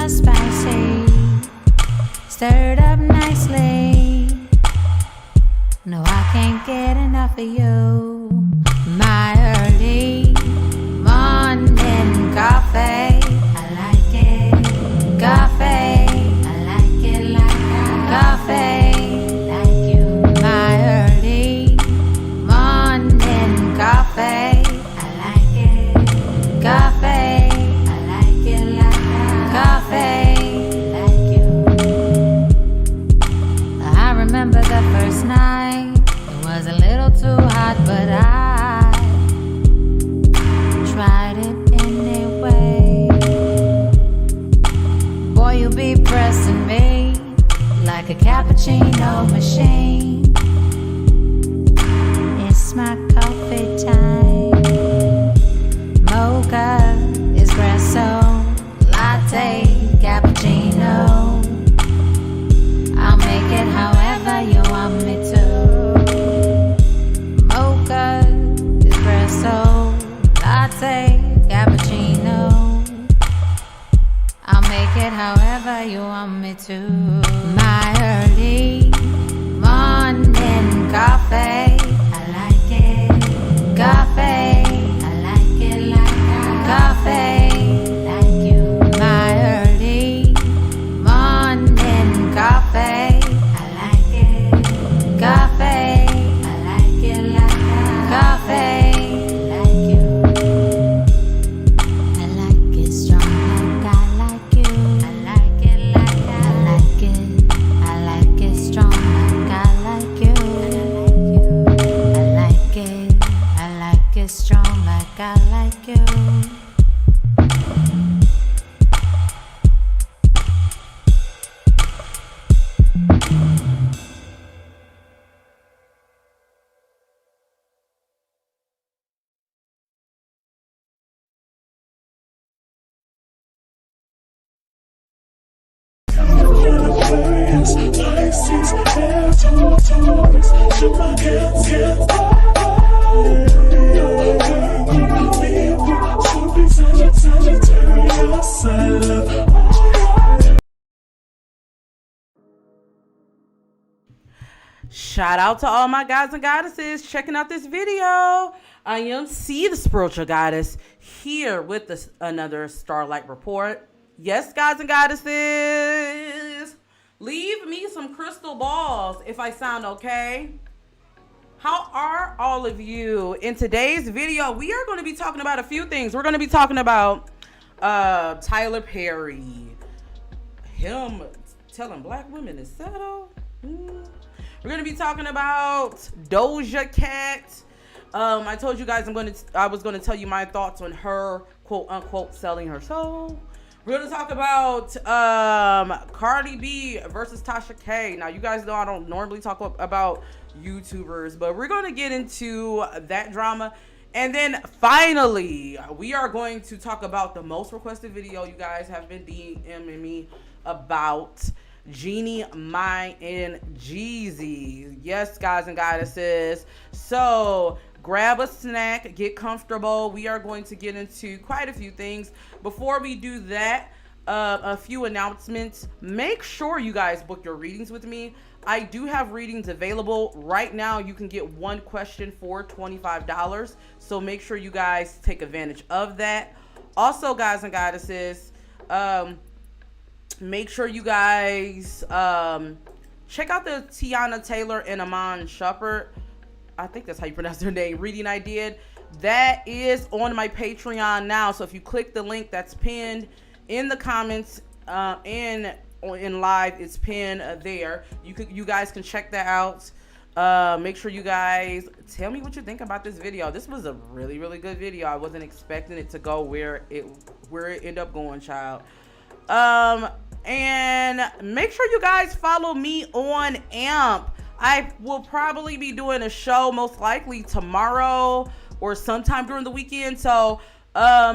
spicy, stirred up nicely. No, I can't get enough of you. My early morning coffee, I like it. Coffee, I like it like coffee, like you. My early morning coffee, I like it. Coffee, I like it like coffee, like you. I remember the first night, it was a little too hot, but I tried it anyway. Boy, you be pressing me like a cappuccino machine. It's my coffee time. Mocha, espresso, latte, cappuccino. I'll make it however you want me to. Mocha, espresso, latte, cappuccino. I'll make it however you want me to. My early morning coffee, I like it. Coffee, I like it like coffee, like you. My early morning coffee, I like it. Coffee, I like it like coffee, like you. I like it strong like I like you. I like it like I like it. I like it strong like I like you. I like it. I like it strong like I like you. Shout out to all my guys and goddesses checking out this video. I am C, the spiritual goddess, here with another Starlight Report. Yes, guys and goddesses, leave me some crystal balls if I sound okay. How are all of you? In today's video, we are going to be talking about a few things. We're going to be talking about Tyler Perry, him telling black women to settle. We're going to be talking about Doja Cat. I told you guys I was going to tell you my thoughts on her, quote unquote, selling her soul. We're going to talk about Cardi B versus Tasha K. Now, you guys know I don't normally talk about YouTubers, but we're going to get into that drama. And then finally, we are going to talk about the most requested video you guys have been DMing me about, Jeannie Mai and Jeezy. Yes, guys and goddesses. So grab a snack, get comfortable. We are going to get into quite a few things. Before we do that, a few announcements. Make sure you guys book your readings with me. I do have readings available right now. You can get one question for $25. So make sure you guys take advantage of that. Also, guys and goddesses, make sure you guys check out the Tiana Taylor and Amon Shepard, I think that's how you pronounce their name, reading I did. That is on my Patreon now. So if you click the link that's pinned in the comments and in live, it's pinned there. You guys can check that out. Make sure you guys tell me what you think about this video. This was a really, really good video. I wasn't expecting it to go where it ended up going, child. And make sure you guys follow me on AMP. I will probably be doing a show most likely tomorrow or sometime during the weekend. So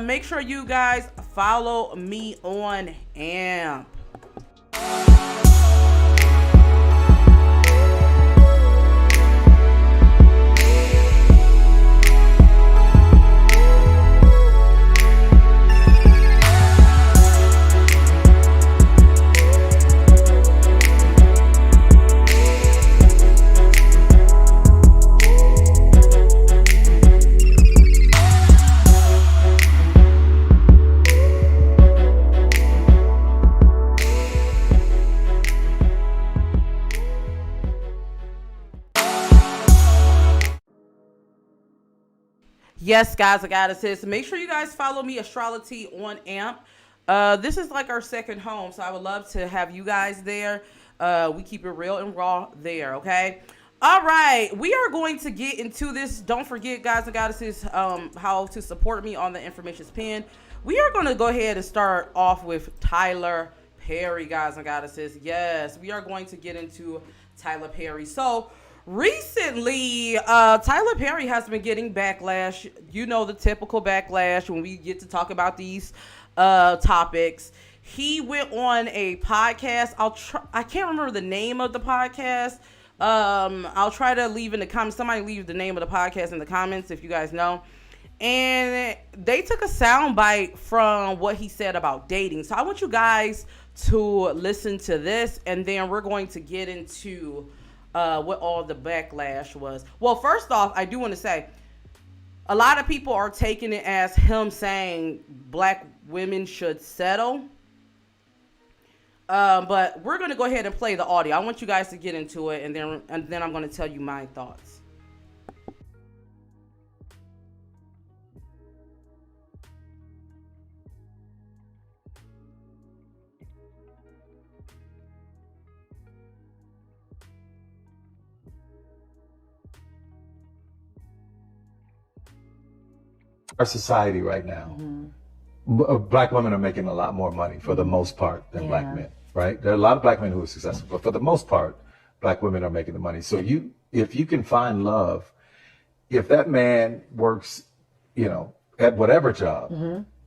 make sure you guys follow me on AMP. Yes, guys, I gotta say, make sure you guys follow me, Astrology on AMP. This is like our second home, so I would love to have you guys there. We keep it real and raw there, okay? All right, we are going to get into this. Don't forget, guys and goddesses, how to support me on the information's pinned. We are going to go ahead and start off with Tyler Perry, guys and goddesses. Yes, we are going to get into Tyler Perry. So recently, Tyler Perry has been getting backlash. You know, the typical backlash when we get to talk about these topics. He went on a podcast. I can't remember the name of the podcast. I'll try to leave in the comments. Somebody leave the name of the podcast in the comments if you guys know. And they took a sound bite from what he said about dating. So I want you guys to listen to this, and then we're going to get into what all the backlash was. Well, first off, I do want to say a lot of people are taking it as him saying black women should settle. But we're going to go ahead and play the audio. I want you guys to get into it, and then I'm going to tell you my thoughts. Our society right now, black women are making a lot more money for the most part than black men, right? There are a lot of black men who are successful, but for the most part, black women are making the money. So if you can find love, if that man works, at whatever job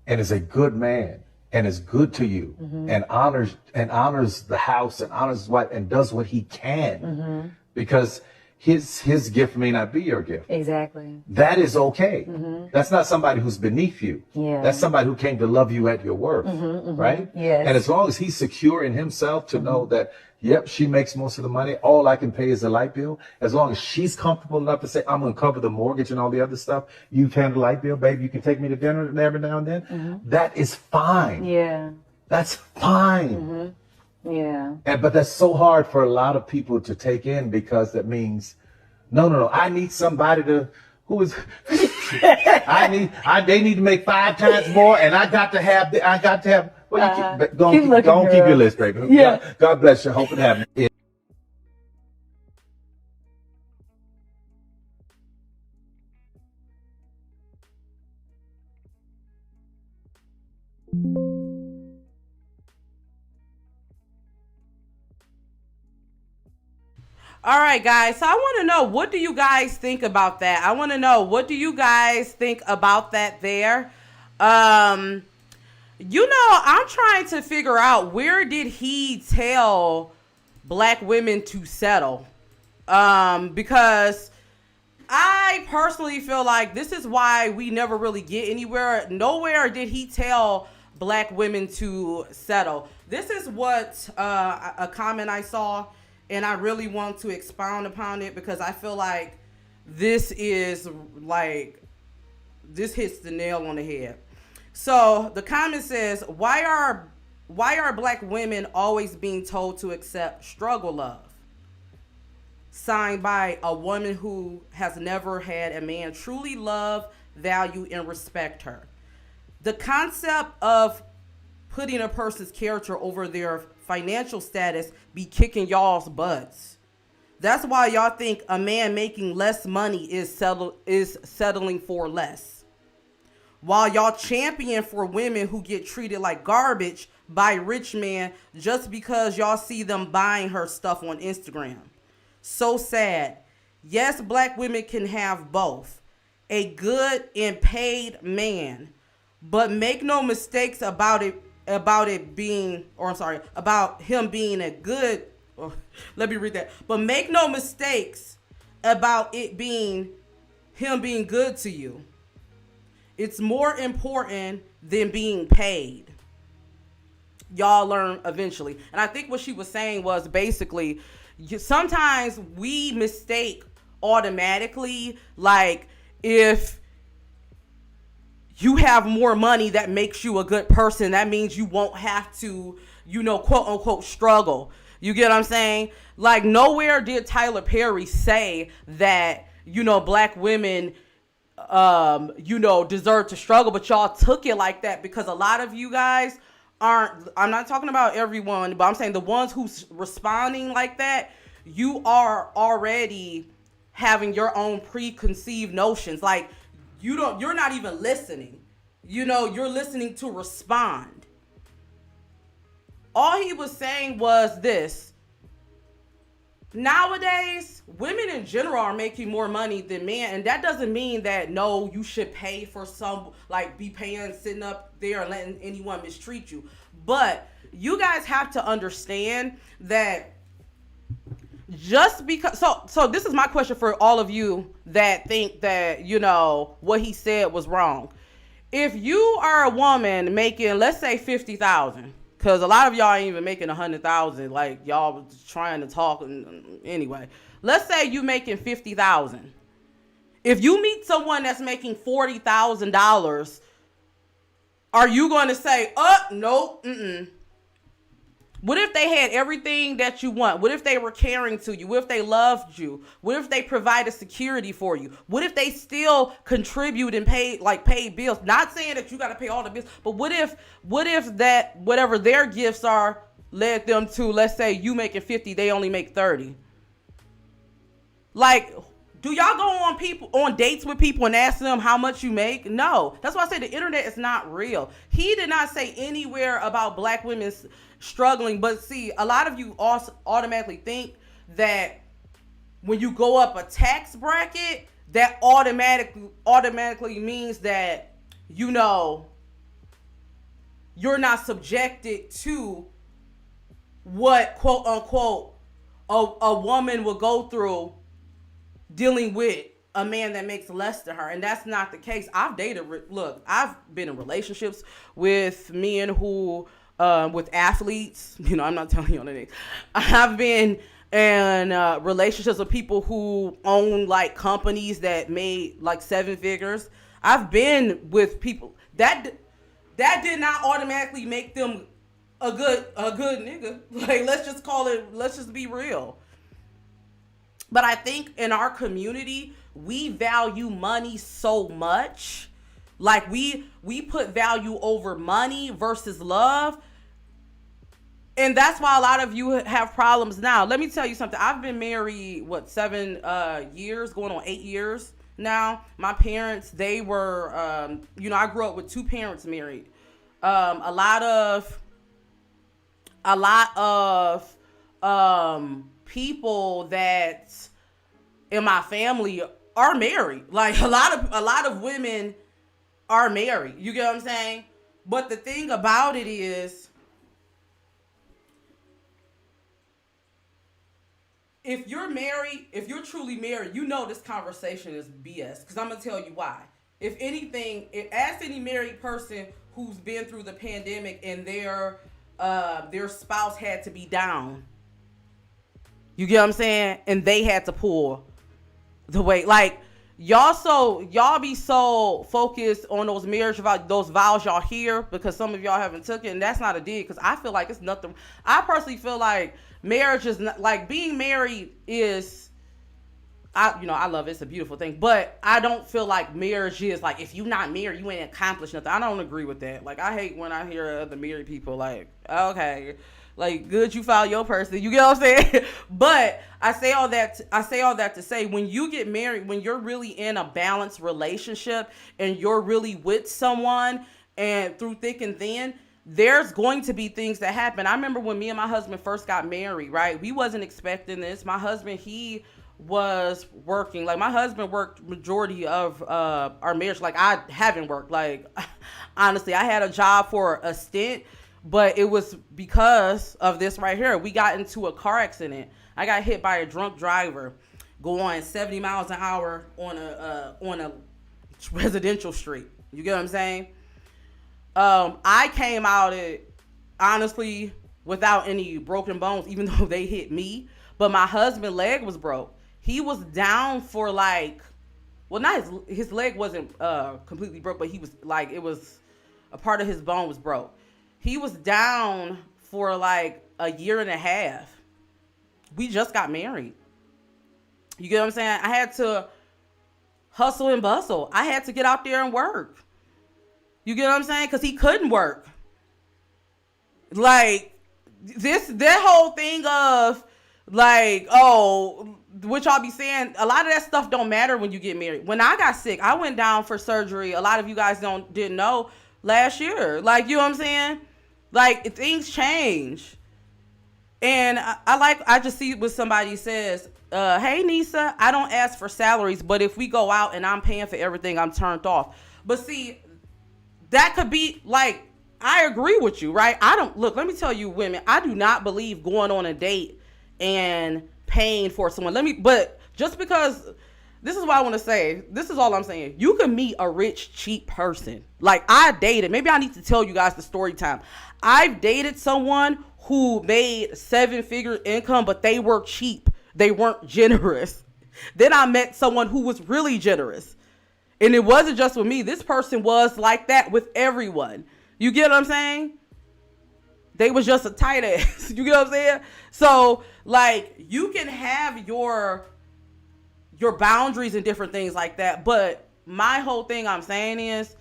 and is a good man and is good to you and honors the house and honors his wife and does what he can, because his gift may not be your gift. Exactly. That is okay. That's not somebody who's beneath you. Yeah. That's somebody who came to love you at your worth, right? Yes. And as long as he's secure in himself to know that, yep, she makes most of the money, all I can pay is the light bill. As long as she's comfortable enough to say, I'm going to cover the mortgage and all the other stuff, you handle the light bill, baby, you can take me to dinner every now and then. That is fine. Yeah. That's fine. Yeah. But that's so hard for a lot of people to take in, because that means, no, I need somebody they need to make 5 times more, and I got to have, well, go keep your list, baby. Yeah. God bless you. Hope it happens. All right, guys. So I want to know, what do you guys think about that? I want to know, what do you guys think about that there? I'm trying to figure out, where did he tell black women to settle? Because I personally feel like this is why we never really get anywhere. Nowhere did he tell black women to settle. This is what a comment I saw, and I really want to expound upon it, because I feel like this hits the nail on the head. So the comment says, why are black women always being told to accept struggle love? Signed by a woman who has never had a man truly love, value, and respect her. The concept of putting a person's character over their financial status be kicking y'all's butts. That's why y'all think a man making less money is settling for less. While y'all champion for women who get treated like garbage by rich men just because y'all see them buying her stuff on Instagram. So sad. Yes, black women can have both. A good and paid man. But make no mistakes about him being a good, let me read that. But make no mistakes about it being him being good to you. It's more important than being paid. Y'all learn eventually. And I think what she was saying was basically, sometimes we mistake automatically, like, if you have more money, that makes you a good person. That means you won't have to, quote unquote, struggle. You get what I'm saying? Like, nowhere did Tyler Perry say that, black women deserve to struggle, but y'all took it like that because a lot of you guys aren't, I'm not talking about everyone, but I'm saying the ones who's responding like that, you are already having your own preconceived notions. Like, you're not even listening. You're listening to respond. All he was saying was this. Nowadays, women in general are making more money than men, and that doesn't mean that, no, you should pay for be paying, sitting up there and letting anyone mistreat you. But you guys have to understand that just because, so this is my question for all of you that think that, what he said was wrong. If you are a woman making, let's say, 50,000, because a lot of y'all ain't even making 100,000, like y'all was trying to talk. Anyway, let's say you making 50,000. If you meet someone that's making $40,000, are you going to say, nope, What if they had everything that you want? What if they were caring to you? What if they loved you? What if they provided security for you? What if they still contribute and paid bills? Not saying that you got to pay all the bills, but what if that whatever their gifts are led them to, let's say you making 50, they only make 30. Like, do y'all go on dates with people and ask them how much you make? No. That's why I say the internet is not real. He did not say anywhere about black women struggling, but see, a lot of you also automatically think that when you go up a tax bracket, that automatically means that, you're not subjected to what, quote unquote, a woman will go through dealing with a man that makes less than her. And that's not the case. I've been in relationships with men who, with athletes, I'm not telling you anything. I've been in relationships with people who own like companies that made like 7 figures. I've been with people that did not automatically make them a good nigga. Like, let's just be real. But I think in our community, we value money so much. Like, we put value over money versus love. And that's why a lot of you have problems now. Let me tell you something. I've been married, 7 years, going on 8 years now. My parents, they were, I grew up with 2 parents married. A lot of people that in my family are married. Like, a lot of women are married. You get what I'm saying? But the thing about it is, if you're married, if you're truly married, this conversation is BS. Because I'm going to tell you why. If anything, ask any married person who's been through the pandemic and their spouse had to be down. You get what I'm saying? And they had to pull the weight. Like, y'all be so focused on those marriage vows, those vows y'all hear, because some of y'all haven't took it, and that's not a dig, because I feel like it's nothing. I personally feel like marriage is not, like, being married is, I love it. It's a beautiful thing, but I don't feel like marriage is like, if you're not married, you ain't accomplished nothing. I don't agree with that. Like, I hate when I hear other married people like, okay, like, good, you found your person. You get what I'm saying? But I say all that to say, when you get married, when you're really in a balanced relationship and you're really with someone and through thick and thin, there's going to be things that happen. I remember when me and my husband first got married, right? We wasn't expecting this. My husband, he was working. Like, my husband worked majority of our marriage. Like, I haven't worked. Like, honestly, I had a job for a stint, but it was because of this right here. We got into a car accident. I got hit by a drunk driver going 70 miles an hour on a residential street. You get what I'm saying? I came out it honestly without any broken bones, even though they hit me. But my husband's leg was broke. He was down for his leg wasn't completely broke, but he was like, it was a part of his bone was broke. He was down for like a year and a half. We just got married. You get what I'm saying? I had to hustle and bustle. I had to get out there and work. You get what I'm saying? Because he couldn't work. Like, that whole thing of, like, oh, what y'all be saying, a lot of that stuff don't matter when you get married. When I got sick, I went down for surgery. A lot of you guys didn't know last year. Like, you know what I'm saying? Like, things change. And I just see what somebody says, hey, Nisa, I don't ask for salaries, but if we go out and I'm paying for everything, I'm turned off. But see, that could be, like, I agree with you, right? Let me tell you, women, I do not believe going on a date and paying for someone. But just because, this is what I want to say. This is all I'm saying. You can meet a rich, cheap person. Like, I dated, maybe I need to tell you guys the story time. I've dated someone who made 7-figure income, but they were cheap. They weren't generous. Then I met someone who was really generous. And it wasn't just with me. This person was like that with everyone. You get what I'm saying? They was just a tight ass. You get what I'm saying? So, like, you can have your boundaries and different things like that. But my whole thing I'm saying is,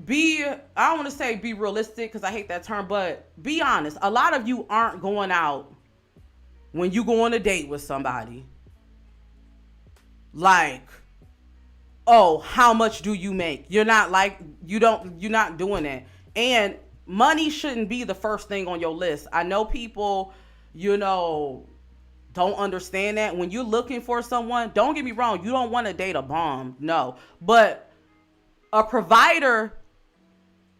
I don't want to say be realistic because I hate that term, but be honest. A lot of you aren't going out when you go on a date with somebody. Like, oh, how much do you make? You're not doing that. And money shouldn't be the first thing on your list. I know people, don't understand that. When you're looking for someone, don't get me wrong, you don't want to date a bum. No. But a provider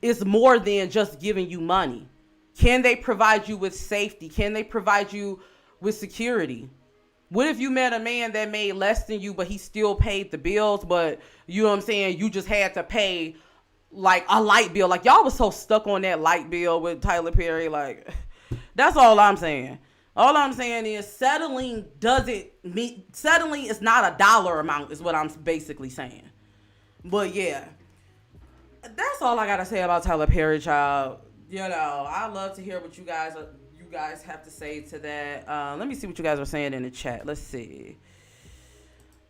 is more than just giving you money. Can they provide you with safety? Can they provide you with security? What if you met a man that made less than you, but he still paid the bills, but you know what I'm saying, you just had to pay like a light bill? Like, y'all was so stuck on that light bill with Tyler Perry. Like, that's all I'm saying. All I'm saying is settling is not a dollar amount is what I'm basically saying. But yeah, that's all I got to say about Tyler Perry, child. I love to hear what you guys have to say to that. Let me see what you guys are saying in the chat. Let's see.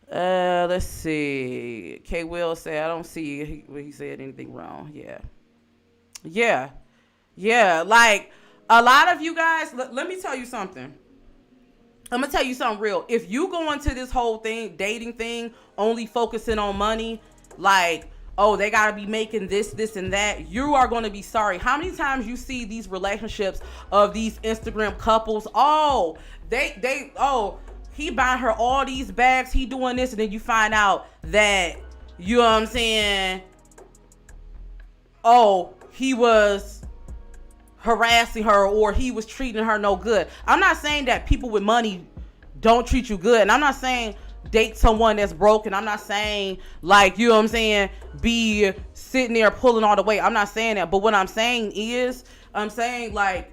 K Will said, I don't see he said anything wrong. Yeah. Like, a lot of you guys, let me tell you something. I'm gonna tell you something real. If you go into this whole thing, dating thing, only focusing on money, like, oh, they gotta be making this, and that, you are gonna be sorry. How many times you see these relationships of these Instagram couples? Oh, he buying her all these bags, he doing this, and then you find out that, you know what I'm saying, oh, he was harassing her or he was treating her no good. I'm not saying that people with money don't treat you good, and I'm not saying date someone that's broken. I'm not saying, like, you know what I'm saying, be sitting there pulling all the weight. I'm not saying that. But what I'm saying is, I'm saying, like,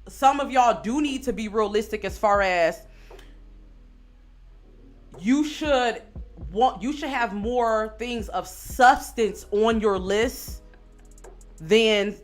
some of y'all do need to be realistic as far as you should have more things of substance on your list than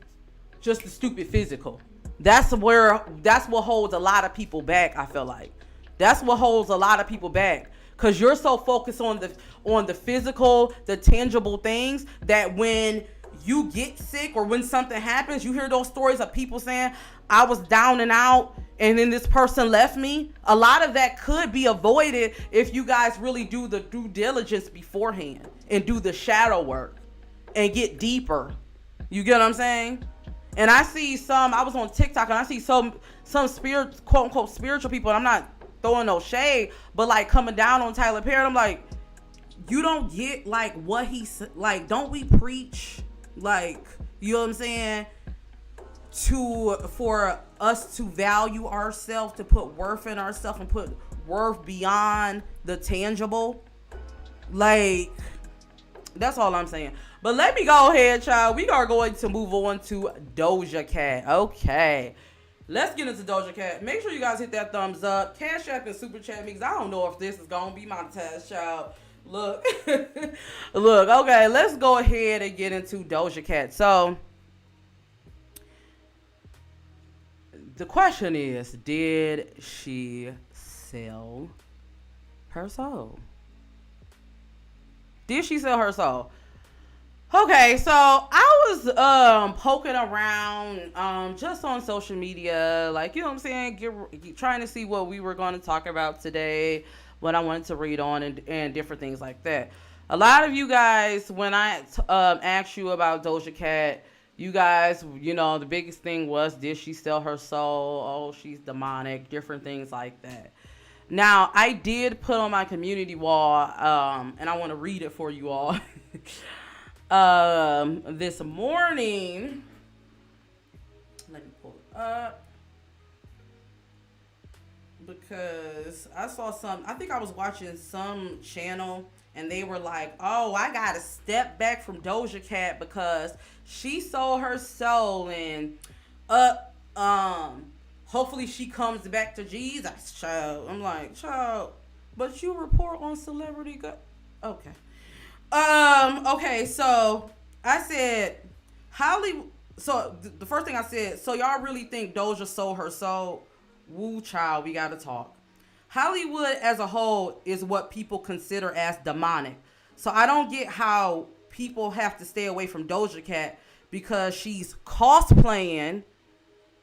just the stupid physical. That's what holds a lot of people back, I feel like. That's what holds a lot of people back, because you're so focused on the physical, the tangible things, that when you get sick or when something happens, you hear those stories of people saying, I was down and out and then this person left me. A lot of that could be avoided if you guys really do the due diligence beforehand and do the shadow work and get deeper. You get what I'm saying? And I was on TikTok and I see some spirit, quote unquote spiritual people, and I'm not throwing no shade, but like coming down on Tyler Perry. I'm like, you don't get like what he's like. Don't we preach, like, you know what I'm saying, for us to value ourselves, to put worth in ourselves and put worth beyond the tangible? Like, that's all I'm saying. But let me go ahead, child. We are going to move on to Doja Cat. Okay. Let's get into Doja Cat. Make sure you guys hit that thumbs up. CaShApp and Super Chat because I don't know if this is going to be monetized, child. Look. Look, okay. Let's go ahead and get into Doja Cat. So, the question is, did she sell Her soul. Did she sell her soul? Okay, so I was poking around just on social media, like, you know what I'm saying, trying to see what we were going to talk about today, what I wanted to read on, and different things like that. A lot of you guys, when I asked you about Doja Cat, you guys, you know, the biggest thing was, did she sell her soul? Oh, she's demonic, different things like that. Now, I did put on my community wall, and I want to read it for you all. This morning, let me pull it up, because I saw I think I was watching some channel, and they were like, oh, I gotta step back from Doja Cat because she sold her soul, and hopefully she comes back to Jesus, child. I'm like, child, but you report on celebrity okay. Okay, so I said, Hollywood. So the first thing I said, so y'all really think Doja sold her soul? Woo, child, we gotta talk. Hollywood as a whole is what people consider as demonic. So I don't get how people have to stay away from Doja Cat because she's cosplaying,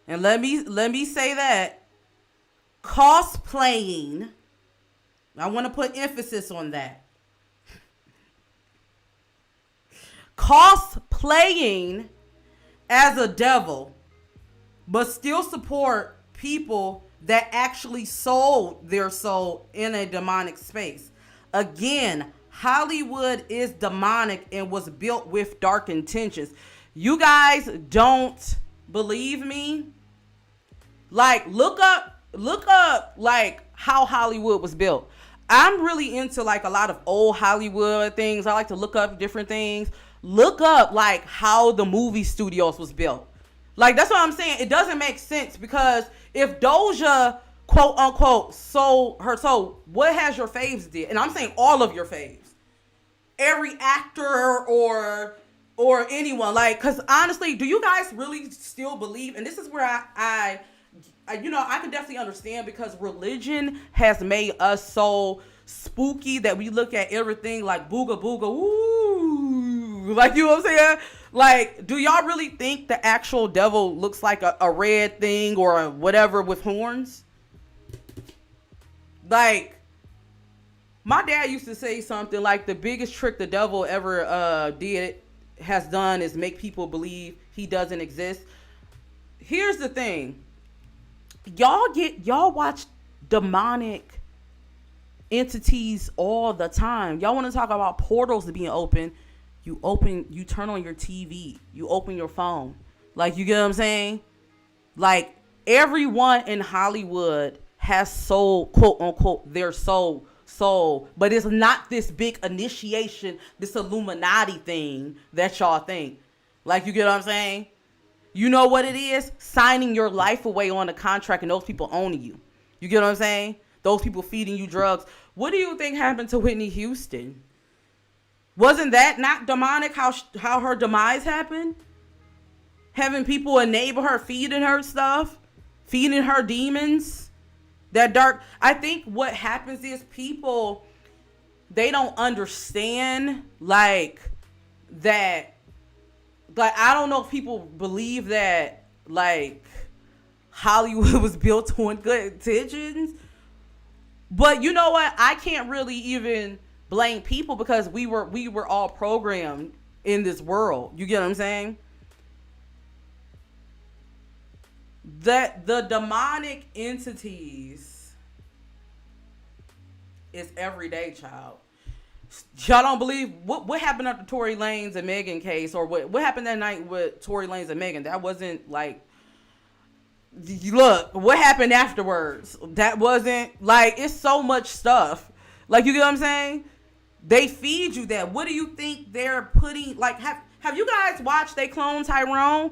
and let me say that, cosplaying. I want to put emphasis on that. Cosplaying as a devil, but still support people that actually sold their soul in a demonic space. Again, Hollywood is demonic and was built with dark intentions. You guys don't believe me? Like, look up like how Hollywood was built. I'm really into like a lot of old Hollywood things. I like to look up different things. Look up like how the movie studios was built. Like, that's what I'm saying. It doesn't make sense, because if Doja, quote unquote, sold her soul, what has your faves did? And I'm saying all of your faves. Every actor or anyone. Like, because honestly, do you guys really still believe? And this is where I you know, I can definitely understand, because religion has made us so spooky that we look at everything like booga booga, ooh, like, you know what I'm saying? Like, do y'all really think the actual devil looks like a red thing or whatever with horns? Like, my dad used to say something like, the biggest trick the devil ever has done is make people believe he doesn't exist. Here's the thing. Y'all watch demonic entities all the time. Y'all want to talk about portals being open? You turn on your TV, you open your phone. Like, you get what I'm saying? Like, everyone in Hollywood has sold, quote unquote, their soul, but it's not this big initiation, this Illuminati thing that y'all think. Like, you get what I'm saying? You know what it is? Signing your life away on a contract and those people owning you. You get what I'm saying? Those people feeding you drugs. What do you think happened to Whitney Houston? Wasn't that not demonic how her demise happened? Having people enable her, feeding her stuff, feeding her demons. That dark. I think what happens is people, they don't understand like that. Like, I don't know if people believe that like Hollywood was built on good intentions. But you know what? I can't really even blame people, because we were all programmed in this world. You get what I'm saying? That the demonic entities is everyday, child. Y'all don't believe what happened after Tory Lanez and Megan case, or what happened that night with Tory Lanez and Megan? That wasn't like, look, what happened afterwards? That wasn't like, it's so much stuff. Like, you get what I'm saying? They feed you that. What do you think they're putting? Like, have you guys watched They Clone Tyrone?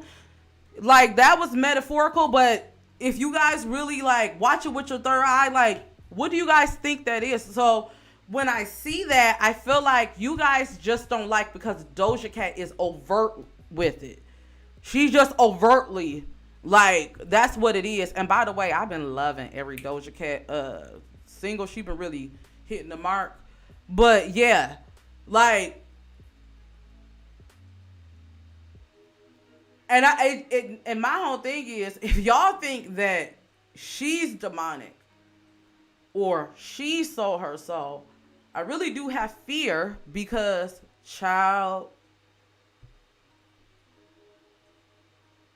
Like, that was metaphorical, but if you guys really like watch it with your third eye, like, what do you guys think that is? So when I see that, I feel like you guys just don't like, because Doja Cat is overt with it. She's just overtly like, that's what it is. And by the way, I've been loving every Doja Cat single. She's been really hitting the mark. But yeah, like, and and my whole thing is, if y'all think that she's demonic or she sold her soul, I really do have fear, because child,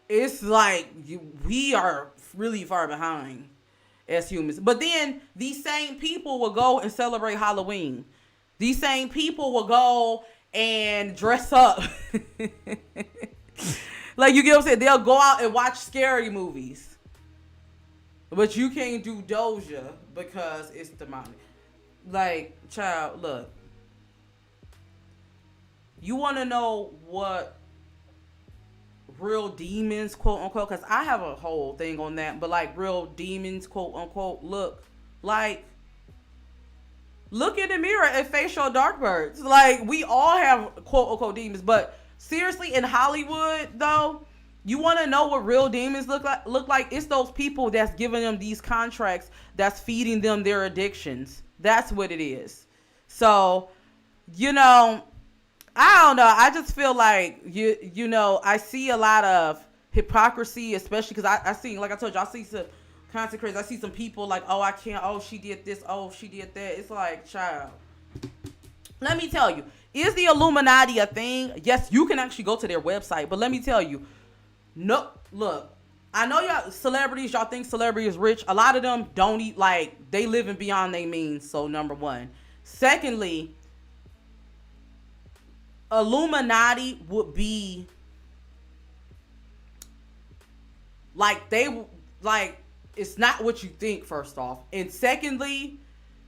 it's like we are really far behind as humans. But then these same people will go and celebrate Halloween. These same people will go and dress up. Like, you get what I'm saying? They'll go out and watch scary movies. But you can't do Doja because it's demonic. Like, child, look. You want to know what real demons, quote unquote, because I have a whole thing on that, but like real demons, quote unquote, look like, look in the mirror at facial dark birds. Like, we all have quote unquote demons, but seriously, in Hollywood though, you want to know what real demons look like? It's those people that's giving them these contracts, that's feeding them their addictions. That's what it is. So, you know, I don't know. I just feel like, you know, I see a lot of hypocrisy, especially because I see, like I told you, I see some content creators. I see some people like, oh, I can't. Oh, she did this. Oh, she did that. It's like, child, let me tell you, is the Illuminati a thing? Yes, you can actually go to their website. But let me tell you, no, look, I know y'all celebrities, y'all think celebrity is rich. A lot of them don't eat, like, they living beyond their means. So, number one. Secondly, Illuminati would be like, it's not what you think, first off. And secondly,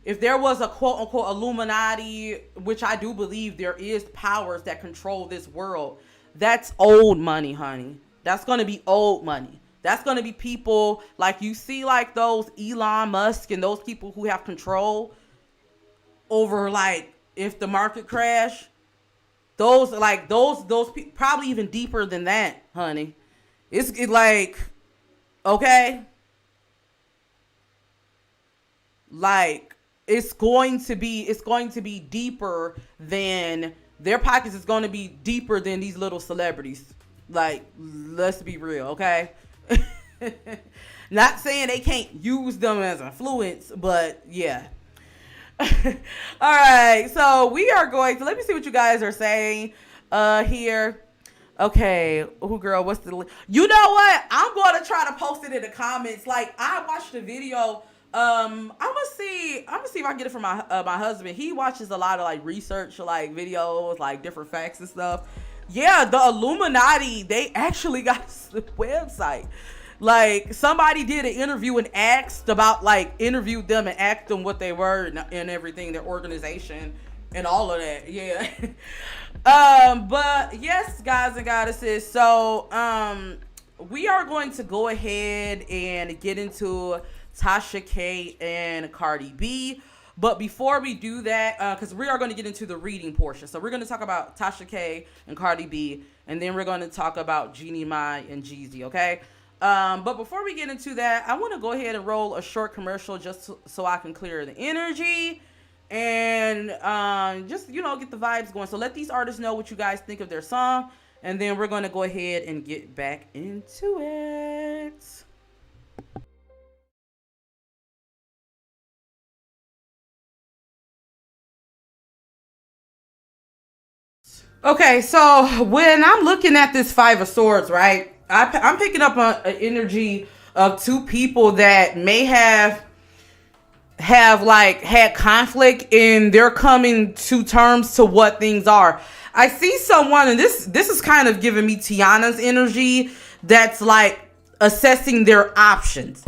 if there was a quote unquote Illuminati, which I do believe there is powers that control this world, that's old money, honey. That's going to be old money. That's going to be people like, you see, like those Elon Musk and those people who have control over, like, if the market crash. Those people, probably even deeper than that, honey. It's like, okay, like, it's going to be deeper than their pockets. Is going to be deeper than these little celebrities. Like, let's be real, okay? Not saying they can't use them as influence, but yeah. All right, so we are going to, let me see what you guys are saying here. Okay, oh girl, what's the, you know what? I'm going to try to post it in the comments. Like, I watched the video. I'm gonna see if I can get it from my husband. He watches a lot of like research, like videos, like different facts and stuff. Yeah, the Illuminati, they actually got a website. Like, somebody did an interview and interviewed them and asked them what they were and everything, their organization and all of that. Yeah. But yes, guys and goddesses. So, we are going to go ahead and get into Tasha K and Cardi B. But before we do that, because we are going to get into the reading portion. So we're going to talk about Tasha K and Cardi B, and then we're going to talk about Jeannie Mai and Jeezy, okay? But before we get into that, I want to go ahead and roll a short commercial just so I can clear the energy and just, you know, get the vibes going. So let these artists know what you guys think of their song, and then we're going to go ahead and get back into it. Okay, so when I'm looking at this Five of Swords, right, I'm picking up an energy of two people that may have like had conflict, and they're coming to terms to what things are. I see someone, and this is kind of giving me Tiana's energy, that's like assessing their options.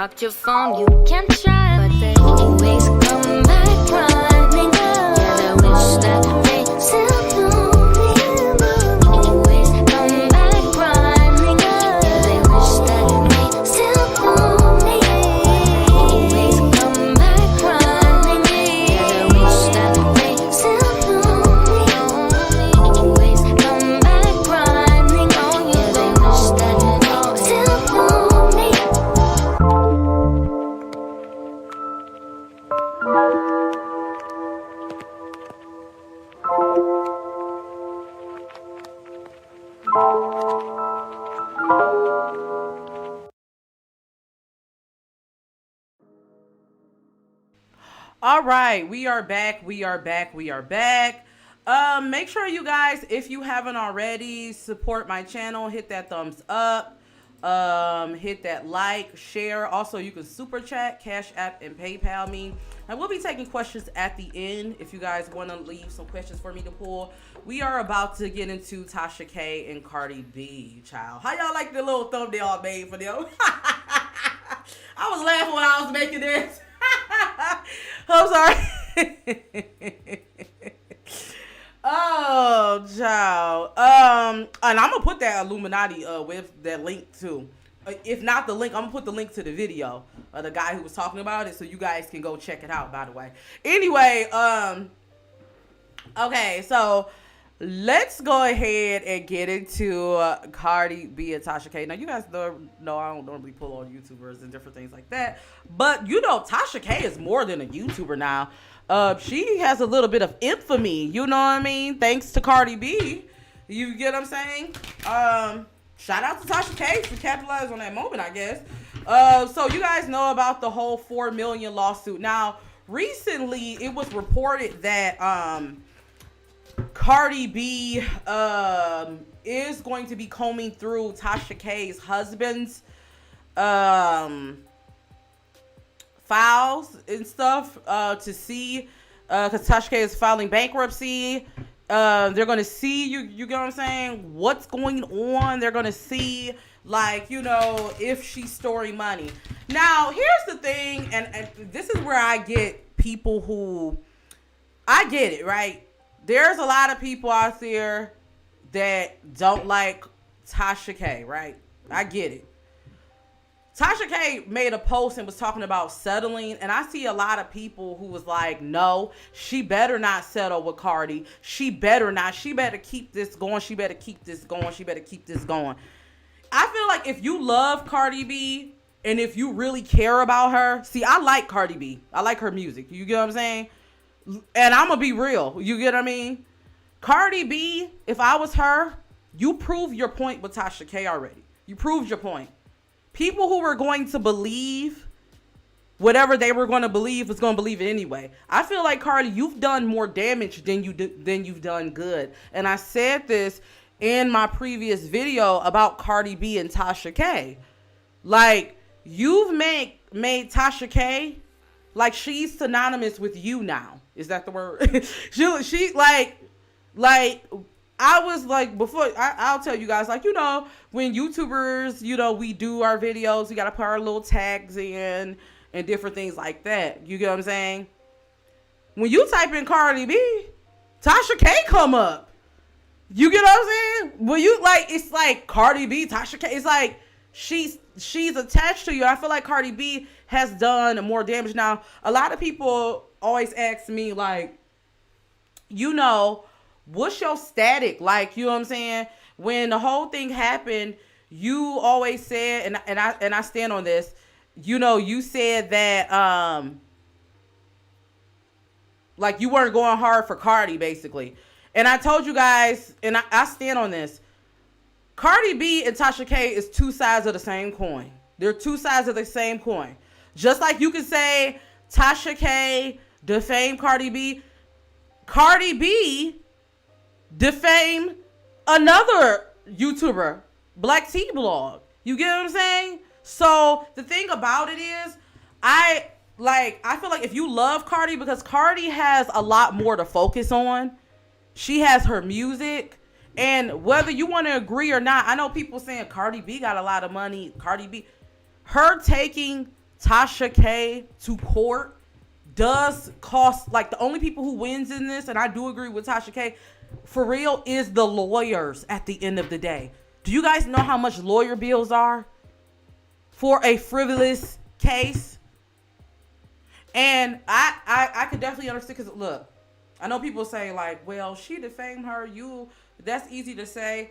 blocked your phone, you can try, but they always come back running. Yeah, they wish that they still know me. Always come back running. Yeah, they wish that they still know me. Always come back running. Yeah, they wish that they still know me. Always come back running. Oh, yeah, they wish that they still know me. All right, we are back. Make sure you guys, if you haven't already, support my channel. Hit that thumbs up. Hit that like, share. Also, you can super chat, Cash App, and PayPal me. I will be taking questions at the end if you guys want to leave some questions for me to pull. We are about to get into Tasha K and Cardi B, child. How y'all like the little thumbnail I made for them? I was laughing when I was making this. I'm sorry. Oh, child. And I'm gonna put that Illuminati with that link too. If not the link, I'm gonna put the link to the video of the guy who was talking about it, so you guys can go check it out. By the way. Anyway, okay, so let's go ahead and get into Cardi B and Tasha K. Now, you guys know I don't normally pull on YouTubers and different things like that. But, you know, Tasha K is more than a YouTuber now. She has a little bit of infamy, you know what I mean? Thanks to Cardi B. You get what I'm saying? Shout out to Tasha K for capitalizing on that moment, I guess. So you guys know about the whole $4 million lawsuit. Now, recently, it was reported that Cardi B is going to be combing through Tasha K's husband's files and stuff to see, because Tasha K is filing bankruptcy. They're going to see, you get what I'm saying, what's going on. They're going to see, like, you know, if she's storing money. Now, here's the thing, and this is where I get people who, I get it, right? There's a lot of people out there that don't like Tasha K, right? I get it. Tasha K made a post and was talking about settling, and I see a lot of people who was like, no, she better not settle with Cardi. She better not. She better keep this going. She better keep this going. She better keep this going. I feel like if you love Cardi B and if you really care about her, see, I like Cardi B. I like her music. You get what I'm saying? And I'm going to be real. You get what I mean? Cardi B, if I was her, you proved your point with Tasha K already. You proved your point. People who were going to believe whatever they were going to believe was going to believe it anyway. I feel like, Cardi, you've done more damage than you've done good. And I said this in my previous video about Cardi B and Tasha K. Like, you've made Tasha K like she's synonymous with you now. Is that the word? she like I was like, before, I'll tell you guys, like, you know, when YouTubers, you know, we do our videos, we got to put our little tags in and different things like that. You get what I'm saying? When you type in Cardi B, Tasha K come up. You get what I'm saying? When you, like, it's like Cardi B, Tasha K, it's like she's attached to you. I feel like Cardi B has done more damage. Now, a lot of people always ask me, like, you know, what's your static? Like, you know what I'm saying? When the whole thing happened, you always said, and I stand on this, you know, you said that, like, you weren't going hard for Cardi, basically. And I told you guys, and I stand on this, Cardi B and Tasha K is two sides of the same coin. They're two sides of the same coin. Just like you could say Tasha K defamed Cardi B, Cardi B defame another YouTuber, Black Tea Blog. You get what I'm saying? So the thing about it is, I feel like if you love Cardi, because Cardi has a lot more to focus on. She has her music, and whether you want to agree or not, I know people saying Cardi B got a lot of money. Cardi B, her taking Tasha K to court does cost, like, the only people who wins in this, and I do agree with Tasha K, for real, is the lawyers at the end of the day. Do you guys know how much lawyer bills are for a frivolous case? And I could definitely understand, because look, I know people say like, well, she defamed her. That's easy to say.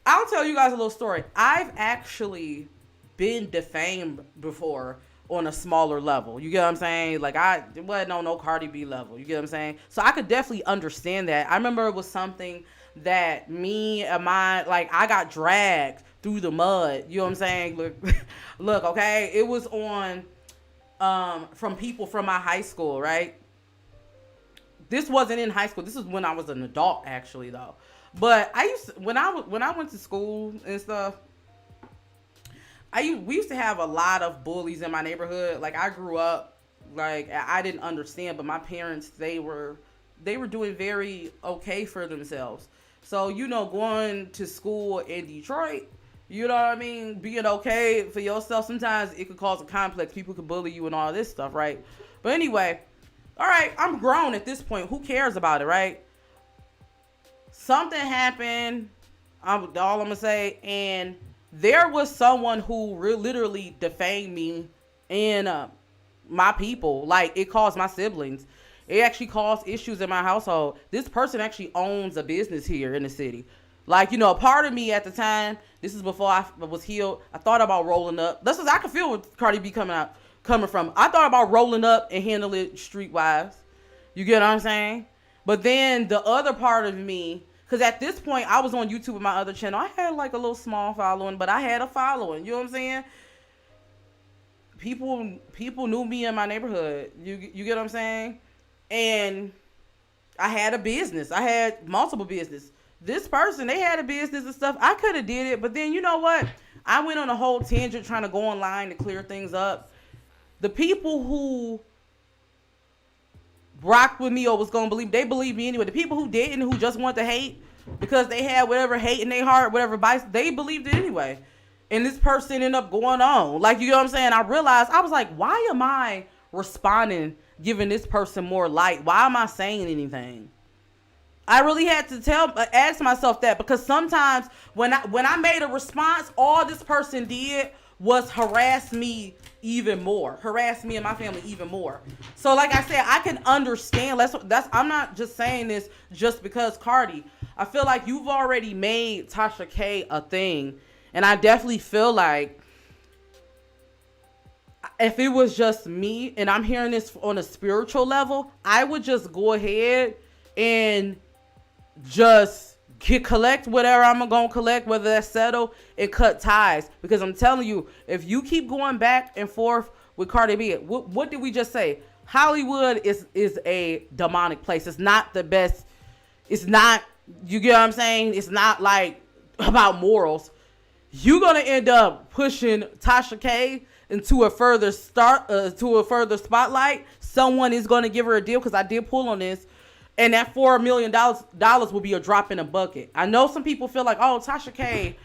I'll tell you guys a little story. I've actually been defamed before on a smaller level. You get what I'm saying? Like, it wasn't on no Cardi B level. You get what I'm saying? So I could definitely understand that. I remember it was something that I got dragged through the mud. You know what I'm saying? Look, okay? It was on from people from my high school, right? This wasn't in high school. This is when I was an adult, actually, though. But when I went to school and stuff, we used to have a lot of bullies in my neighborhood. Like, I grew up, like, I didn't understand, but my parents, they were doing very okay for themselves. So, you know, going to school in Detroit, you know what I mean? Being okay for yourself, sometimes it could cause a complex. People could bully you and all this stuff, right? But anyway, all right, I'm grown at this point. Who cares about it, right? Something happened, all I'm going to say, and there was someone who literally defamed me and my people. Like, it caused my siblings. It actually caused issues in my household. This person actually owns a business here in the city. Like, you know, a part of me at the time, this is before I was healed, I thought about rolling up. This is, I could feel where Cardi B coming from. I thought about rolling up and handling it streetwise. You get what I'm saying? But then the other part of me, because at this point, I was on YouTube with my other channel. I had like a little small following, but I had a following. You know what I'm saying? People knew me in my neighborhood. You get what I'm saying? And I had a business. I had multiple business. This person, they had a business and stuff. I could have did it, but then you know what? I went on a whole tangent trying to go online to clear things up. The people who rocked with me or was going to believe, they believed me anyway. The people who didn't, who just wanted to hate because they had whatever hate in their heart, whatever bias, they believed it anyway. And this person ended up going on. Like, you know what I'm saying? I realized, I was like, why am I responding, giving this person more light? Why am I saying anything? I really had to ask myself that, because sometimes when I made a response, all this person did was harass me even more, harass me and my family even more. So like I said, I can understand. I'm not just saying this just because Cardi. I feel like you've already made Tasha K a thing, and I definitely feel like if it was just me and I'm hearing this on a spiritual level, I would just go ahead and just collect whatever I'm gonna collect, whether that's settle and cut ties. Because I'm telling you, if you keep going back and forth with Cardi B, what did we just say? Hollywood is a demonic place. It's not the best. It's not, you get what I'm saying? It's not like about morals. You're gonna end up pushing Tasha K into a further spotlight. Someone is gonna give her a deal, because I did pull on this. And that $4 million will be a drop in a bucket. I know some people feel like, oh, Tasha K,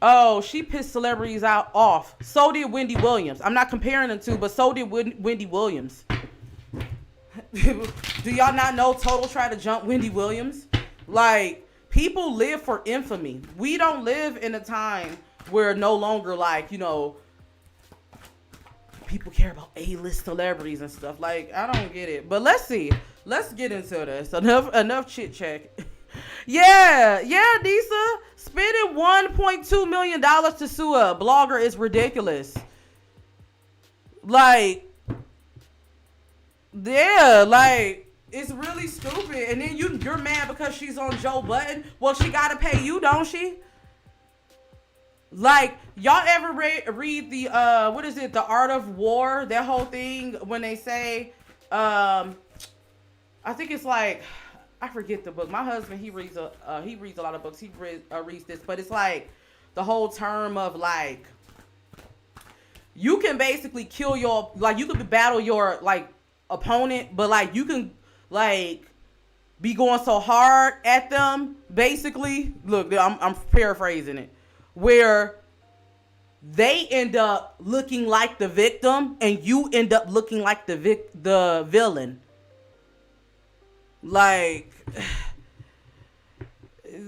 oh, she pissed celebrities off. So did Wendy Williams. I'm not comparing them to, but so did Wendy Williams. Do y'all not know Total tried to jump Wendy Williams? Like, people live for infamy. We don't live in a time where no longer, like, you know, people care about A-list celebrities and stuff. Like, I don't get it. But let's see. Let's get into this. Enough chit chat. Yeah, Disa. Spending $1.2 million to sue a blogger is ridiculous. Like, yeah, like, it's really stupid. And then you're mad because she's on Joe Budden. Well, she gotta pay you, don't she? Like, y'all ever read the what is it, The Art of War? That whole thing when they say I think it's like, I forget the book. My husband, he reads a lot of books. He reads this, but it's like the whole term of, like, you can basically kill your, like, you could battle your, like, opponent, but, like, you can, like, be going so hard at them, basically. Look, I'm paraphrasing it, where they end up looking like the victim and you end up looking like the villain. Like,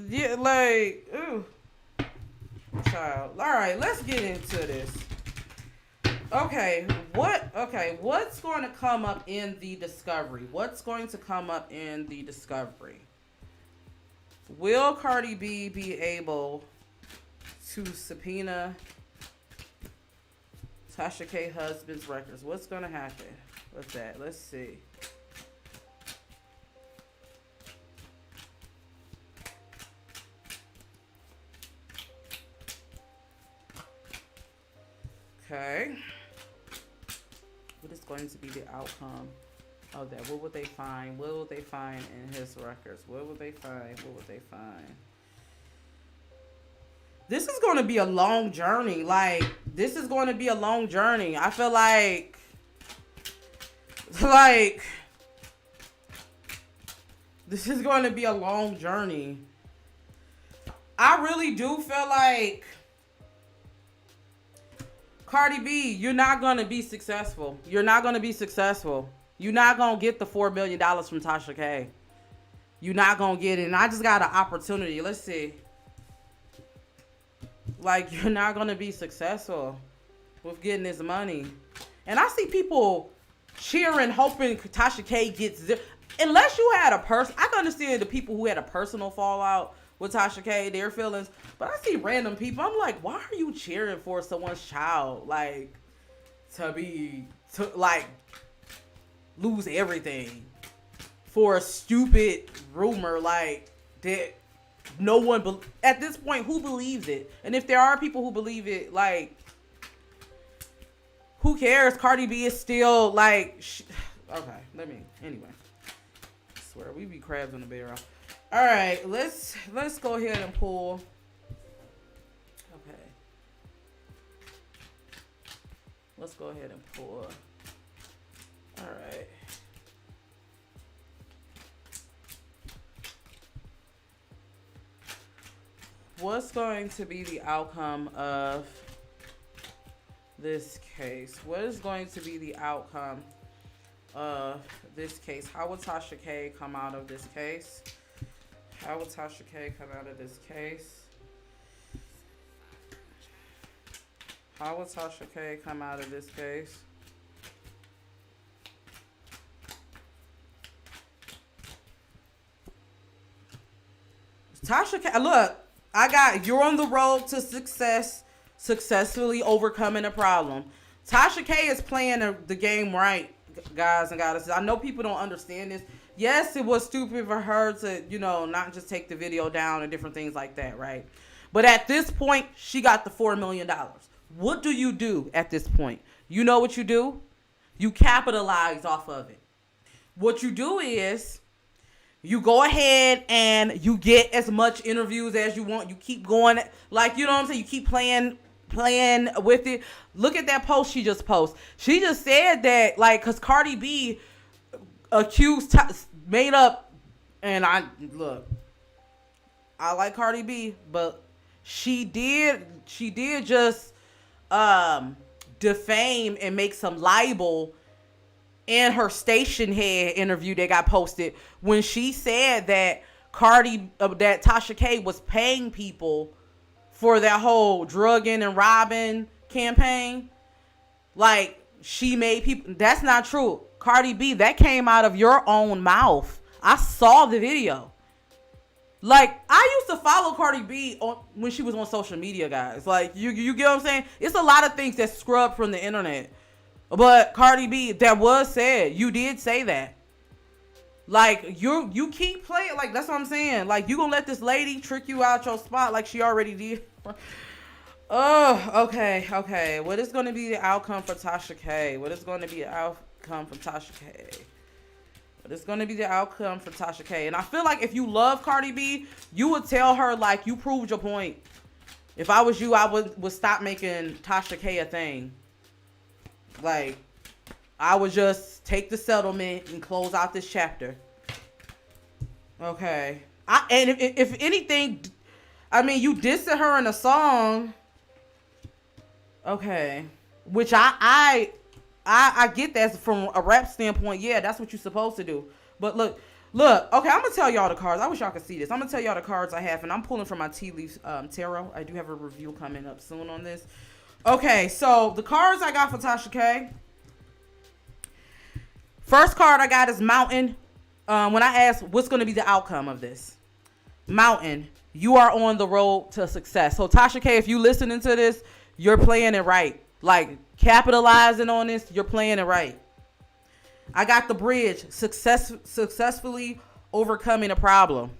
yeah, like, ooh, child. All right, let's get into this. Okay, what's going to come up in the discovery? What's going to come up in the discovery? Will Cardi B be able to subpoena Tasha K husband's records? What's going to happen with that? Let's see. Okay. What is going to be the outcome of that? What would they find? What would they find in his records? What would they find? What would they find? This is going to be a long journey. Like, this is going to be a long journey. I feel like, this is going to be a long journey. I really do feel like, Cardi B, you're not going to be successful. You're not going to be successful. You're not going to get the $4 million from Tasha K. You're not going to get it. And I just got an opportunity. Let's see. Like, you're not going to be successful with getting this money. And I see people cheering, hoping Tasha K gets zip. Unless you had a person, I can understand the people who had a personal fallout with Tasha K, their feelings. But I see random people. I'm like, why are you cheering for someone's child? Like, to lose everything for a stupid rumor like that. No one, at this point, who believes it? And if there are people who believe it, like, who cares? Cardi B is still, like, okay, anyway. I swear, we be crabs in the barrel. All right, let's go ahead and pull. Okay. Let's go ahead and pull. All right. What's going to be the outcome of this case? What is going to be the outcome of this case? How will Tasha K come out of this case? How will Tasha K come out of this case? How will Tasha K come out of this case? Tasha K, look, you're on the road to success, successfully overcoming a problem. Tasha K is playing the game right, guys and goddesses. I know people don't understand this. Yes, it was stupid for her to, not just take the video down and different things like that, right? But at this point, she got the $4 million. What do you do at this point? You know what you do? You capitalize off of it. What you do is you go ahead and you get as much interviews as you want. You keep going, like, you know what I'm saying? You keep playing with it. Look at that post she just posted. She just said that, like, because Cardi B made up, and I like Cardi B, but she did just defame and make some libel in her station head interview that got posted when she said that that Tasha K was paying people for that whole drugging and robbing campaign. Like, she made people. That's not true. Cardi B, that came out of your own mouth. I saw the video. Like, I used to follow Cardi B when she was on social media, guys. Like, you get what I'm saying? It's a lot of things that's scrubbed from the internet. But Cardi B, that was said. You did say that. Like, you keep playing. Like, that's what I'm saying. Like, you gonna let this lady trick you out your spot like she already did. Oh, okay. What is going to be the outcome for Tasha K? What is going to be the outcome for Tasha K? What is going to be the outcome for Tasha K? And I feel like if you love Cardi B, you would tell her, like, you proved your point. If I was you, I would stop making Tasha K a thing. Like, I would just take the settlement and close out this chapter. Okay. And if anything, I mean, you dissing her in a song. Okay. Which I get that from a rap standpoint. Yeah, that's what you're supposed to do. But look. Okay, I'm gonna tell y'all the cards. I wish y'all could see this. I'm gonna tell y'all the cards I have, and I'm pulling from my Tea Leaf Tarot. I do have a review coming up soon on this. Okay, so the cards I got for Tasha K. First card I got is Mountain. When I asked what's gonna be the outcome of this, Mountain, you are on the road to success. So Tasha K, if you listening to this, you're playing it right. Like capitalizing on this, you're playing it right. I got the Bridge, successfully overcoming a problem.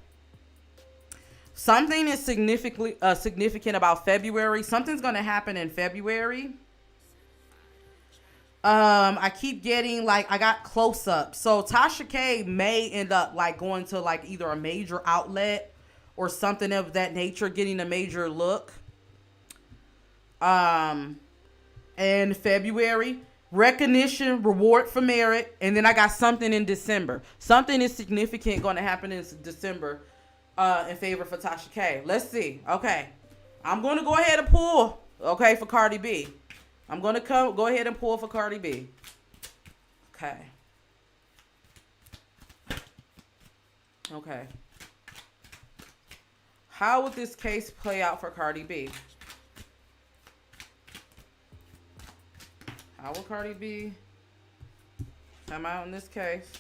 Something is significant about February. Something's going to happen in February. I keep getting like, I got close up. So Tasha K may end up like going to like either a major outlet or something of that nature, getting a major look. In February. Recognition, reward for merit, and then I got something in December. Something is significant going to happen in December in favor for Tasha K. Let's see. Okay. I'm going to go ahead and pull, okay, for Cardi B. I'm going to go ahead and pull for Cardi B. Okay. Okay. How would this case play out for Cardi B? How will Cardi B come out in this case?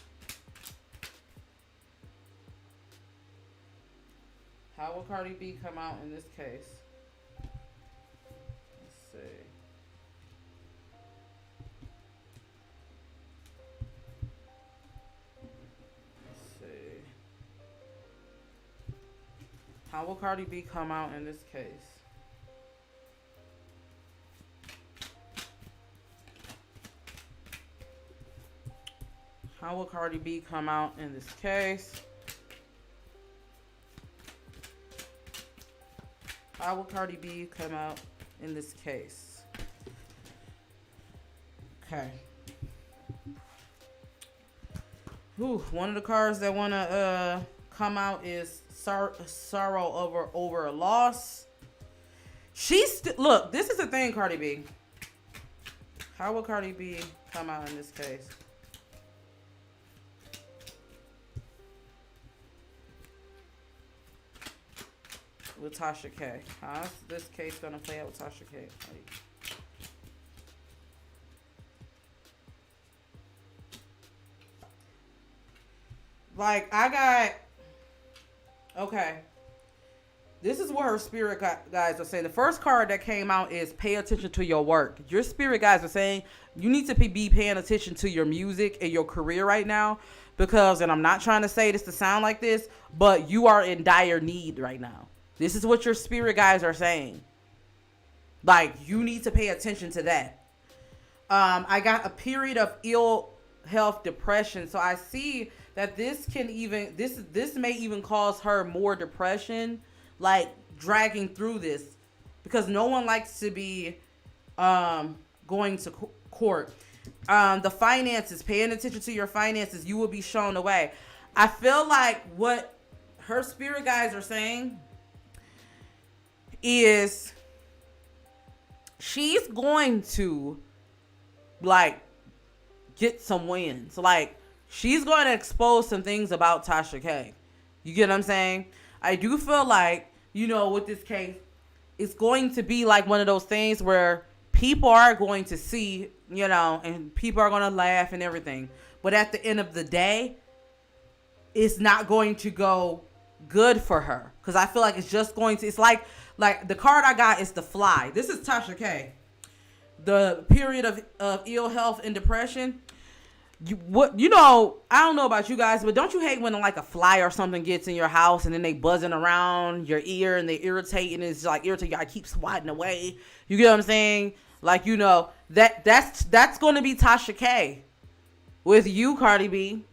How will Cardi B come out in this case? Let's see. Let's see. How will Cardi B come out in this case? How will Cardi B come out in this case? How will Cardi B come out in this case? Okay. Ooh, one of the cards that want to come out is sorrow over a loss. Look, this is the thing, Cardi B. How will Cardi B come out in this case? With Tasha K. How's this case gonna play out with Tasha K? Like I got, okay. This is what her spirit guys are saying. The first card that came out is pay attention to your work. Your spirit guys are saying you need to be paying attention to your music and your career right now because, and I'm not trying to say this to sound like this, but you are in dire need right now. This is what your spirit guys are saying. Like, you need to pay attention to that. I got a period of ill health, depression. So I see that this may even cause her more depression, like dragging through this, because no one likes to be going to court. The finances, paying attention to your finances, you will be shown the way. I feel like what her spirit guys are saying is she's going to like get some wins. Like she's going to expose some things about Tasha K. You get what I'm saying? I do feel like, with this case, it's going to be like one of those things where people are going to see, and people are going to laugh and everything. But at the end of the day, it's not going to go good for her. Because I feel like it's just going to, it's like the card I got is the Fly. This is Tasha K. The period of ill health and depression. I don't know about you guys, but don't you hate when like a fly or something gets in your house and then they buzzing around your ear and they irritate and it's like irritating. I keep swatting away. You get what I'm saying? Like, that's going to be Tasha K with you, Cardi B.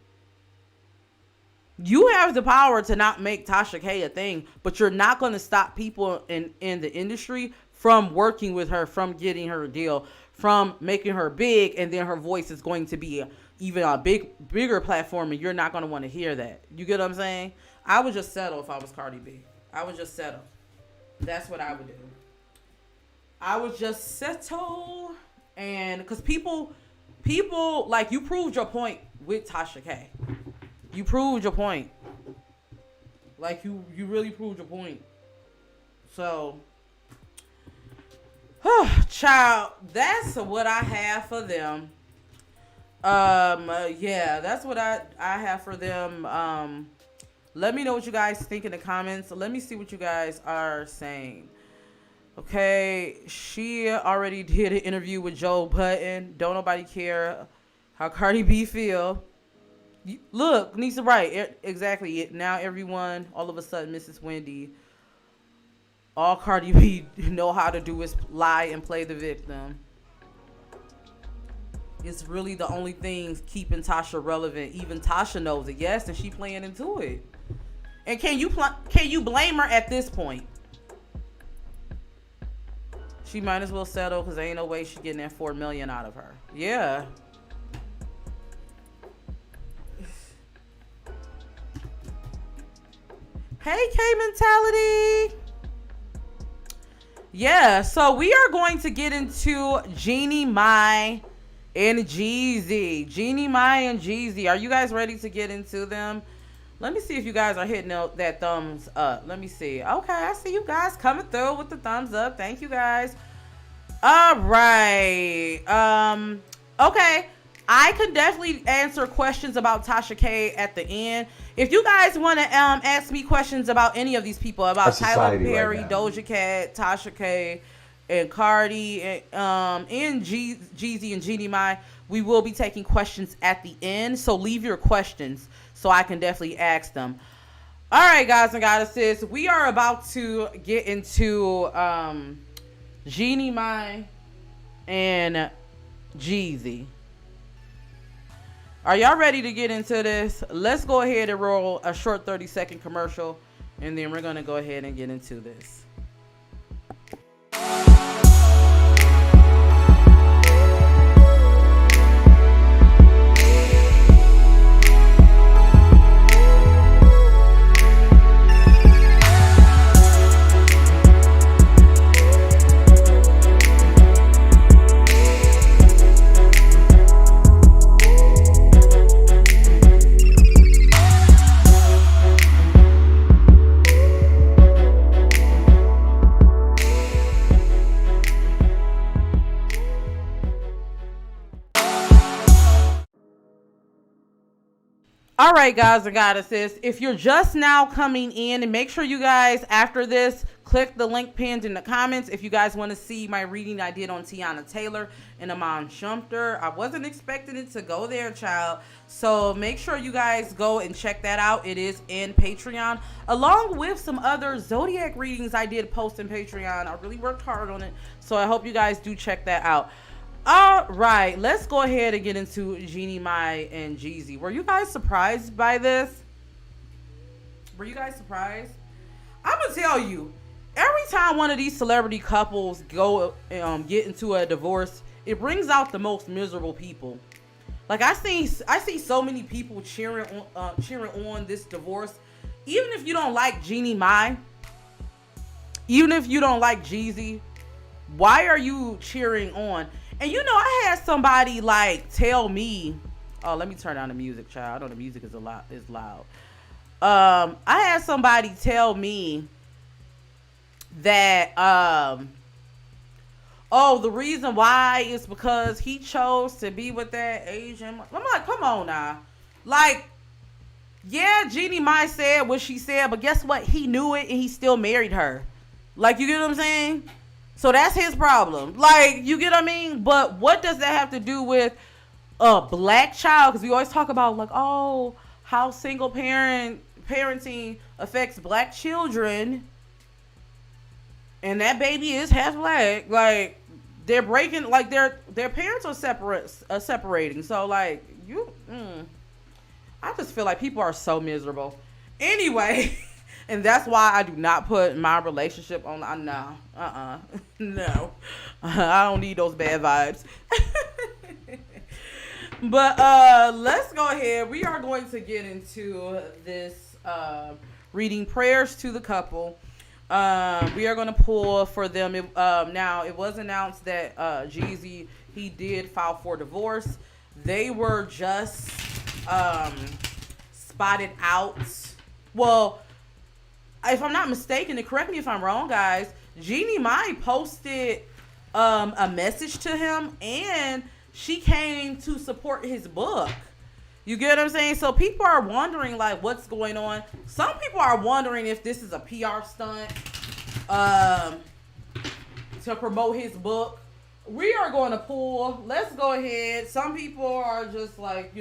You have the power to not make Tasha K a thing, but you're not going to stop people in the industry from working with her, from getting her a deal, from making her big, and then her voice is going to be even a bigger platform, and you're not going to want to hear that. You get what I'm saying? I would just settle if I was Cardi B. I would just settle. That's what I would do. I was just settle, and because people like, you proved your point with Tasha K. You proved your point. Like, you really proved your point. So, child, that's what I have for them. Yeah, that's what I have for them. Let me know what you guys think in the comments. Let me see what you guys are saying. Okay, she already did an interview with Joe Budden. Don't nobody care how Cardi B feel. Look, Nisa, right? Exactly. Now everyone, all of a sudden, Mrs. Wendy, all Cardi B know how to do is lie and play the victim. It's really the only thing keeping Tasha relevant. Even Tasha knows it. Yes, and she playing into it. And can you blame her at this point? She might as well settle, because there ain't no way she getting that $4 million out of her. Yeah. Hey, K Mentality. Yeah, so we are going to get into Jeannie Mai and Jeezy. Jeannie Mai and Jeezy. Are you guys ready to get into them? Let me see if you guys are hitting that thumbs up. Let me see. Okay, I see you guys coming through with the thumbs up. Thank you guys. All right. Okay. I could definitely answer questions about Tasha K at the end. If you guys want to ask me questions about any of these people, about Tyler Perry, right, Doja Cat, Tasha K, and Cardi, and Jeezy and Jeannie Mai, we will be taking questions at the end. So leave your questions so I can definitely ask them. All right, guys and goddesses, we are about to get into Jeannie Mai and Jeezy. Are y'all ready to get into this? Let's go ahead and roll a short 30-second commercial, and then we're going to go ahead and get into this. All right, guys and goddesses, if you're just now coming in, and make sure you guys, after this, click the link pinned in the comments if you guys want to see my reading I did on Tiana Taylor and Amon Shumpter. I wasn't expecting it to go there, child. So make sure you guys go and check that out. It is in Patreon, along with some other Zodiac readings I did post in Patreon. I really worked hard on it, so I hope you guys do check that out. All right, let's go ahead and get into Jeannie Mai and Jeezy. Were you guys surprised by this? Were you guys surprised? I'm going to tell you, every time one of these celebrity couples go get into a divorce, it brings out the most miserable people. Like, I see so many people cheering on this divorce. Even if you don't like Jeannie Mai, even if you don't like Jeezy, why are you cheering on? And you know, I had somebody like tell me, oh, let me turn down the music, child. I know the music is loud. I had somebody tell me that, oh, the reason why is because he chose to be with that Asian. I'm like, come on now. Like, yeah, Jeannie Mai said what she said, but guess what? He knew it and he still married her. Like, you get what I'm saying? So that's his problem. Like, you get what I mean? But what does that have to do with a black child? Because we always talk about, like, oh, how single parenting affects black children. And that baby is half black. Like, they're breaking, like, their parents are separating. So, like, I just feel like people are so miserable. Anyway. And that's why I do not put my relationship on. No. No. I don't need those bad vibes. But let's go ahead. We are going to get into this reading prayers to the couple. We are going to pull for them. Now, it was announced that Jeezy, he did file for divorce. They were just spotted out. Well, if I'm not mistaken, and correct me if I'm wrong, guys, Jeannie Mai posted a message to him, and she came to support his book. You get what I'm saying? So people are wondering, like, what's going on. Some people are wondering if this is a PR stunt to promote his book. We are going to pull. Let's go ahead. Some people are just like,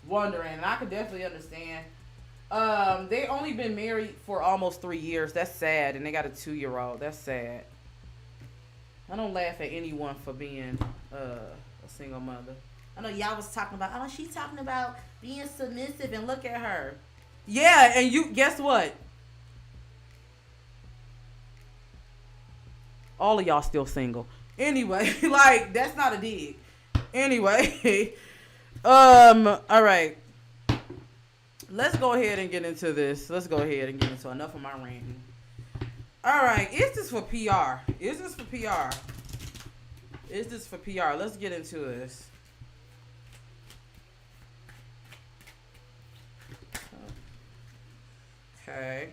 wondering. And I can definitely understand. They only been married for almost 3 years. That's sad. And they got a 2-year-old. That's sad. I don't laugh at anyone for being a single mother. I know y'all was talking about, she's talking about being submissive, and look at her. Yeah, and you, guess what? All of y'all still single. Anyway, like, that's not a dig. Anyway, all right. Let's go ahead and get into this. Let's go ahead and get into enough of my ranting. All right, is this for PR? Is this for PR? Is this for PR? Let's get into this. Okay.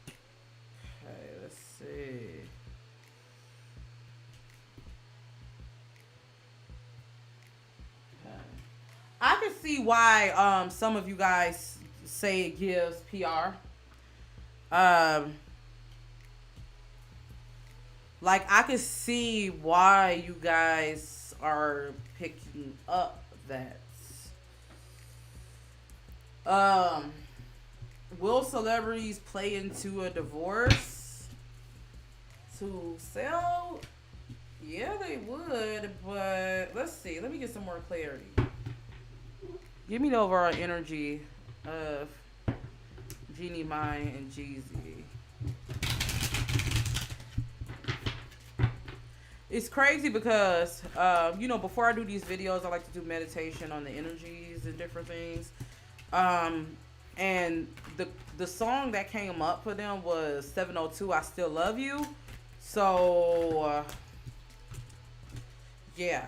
Okay, let's see. I can see why some of you guys say it gives PR. Like, I can see why you guys are picking up that. Will celebrities play into a divorce to sell? Yeah, they would, but let's see. Let me get some more clarity. Give me the overall energy of Jeannie Mai and Jeezy. It's crazy because, before I do these videos, I like to do meditation on the energies and different things. And the song that came up for them was 702, I Still Love You. So, yeah.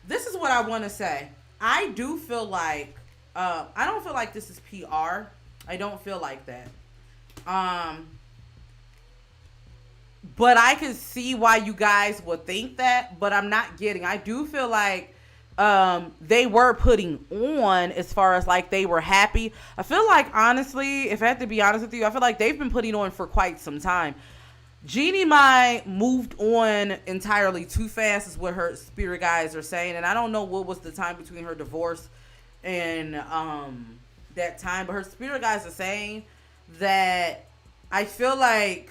This is what I want to say. I do feel like, I don't feel like this is PR. I don't feel like that. But I can see why you guys would think that, but I'm not getting. I do feel like they were putting on, as far as like they were happy. I feel like, honestly, if I have to be honest with you, I feel like they've been putting on for quite some time. Jeannie Mai moved on entirely too fast, is what her spirit guides are saying. And I don't know what was the time between her divorce and that time, but her spirit guides are saying that I feel like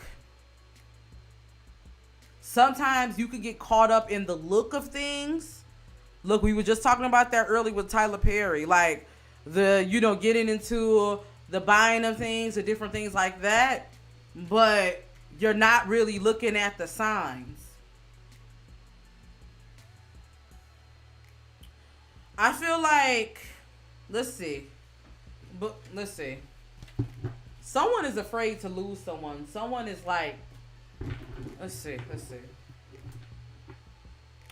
sometimes you can get caught up in the look of things. Look, we were just talking about that earlier with Tyler Perry. Like, getting into the buying of things or different things like that. But you're not really looking at the signs. I feel like, let's see. Someone is afraid to lose someone. Someone is like, let's see.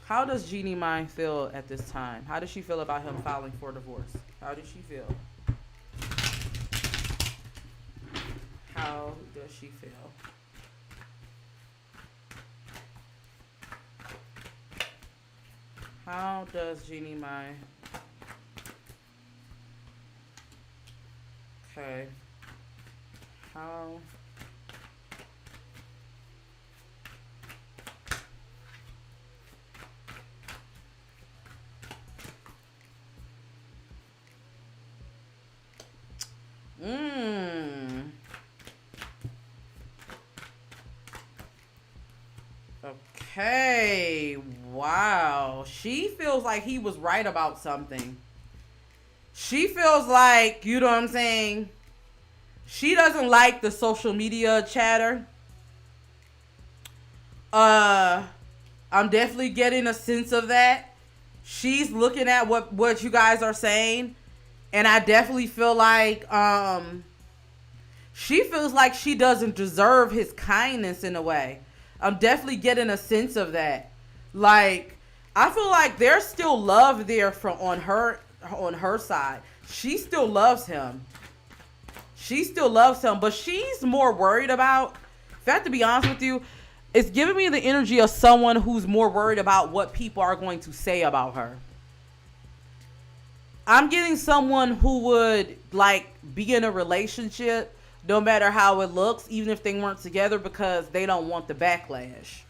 How does Jeannie Mai feel at this time? How does she feel about him filing for divorce? How does she feel? How does she feel? How does Jeannie Mai? Okay. How? Okay. Wow. She feels like he was right about something. She feels like, you know what I'm saying? She doesn't like the social media chatter. I'm definitely getting a sense of that. She's looking at what you guys are saying. And I definitely feel like She feels like she doesn't deserve his kindness in a way. I'm definitely getting a sense of that. Like, I feel like there's still love there on her side. She still loves him. But she's more worried about, if I have to be honest with you, it's giving me the energy of someone who's more worried about what people are going to say about her. I'm getting someone who would like be in a relationship no matter how it looks, even if they weren't together, because they don't want the backlash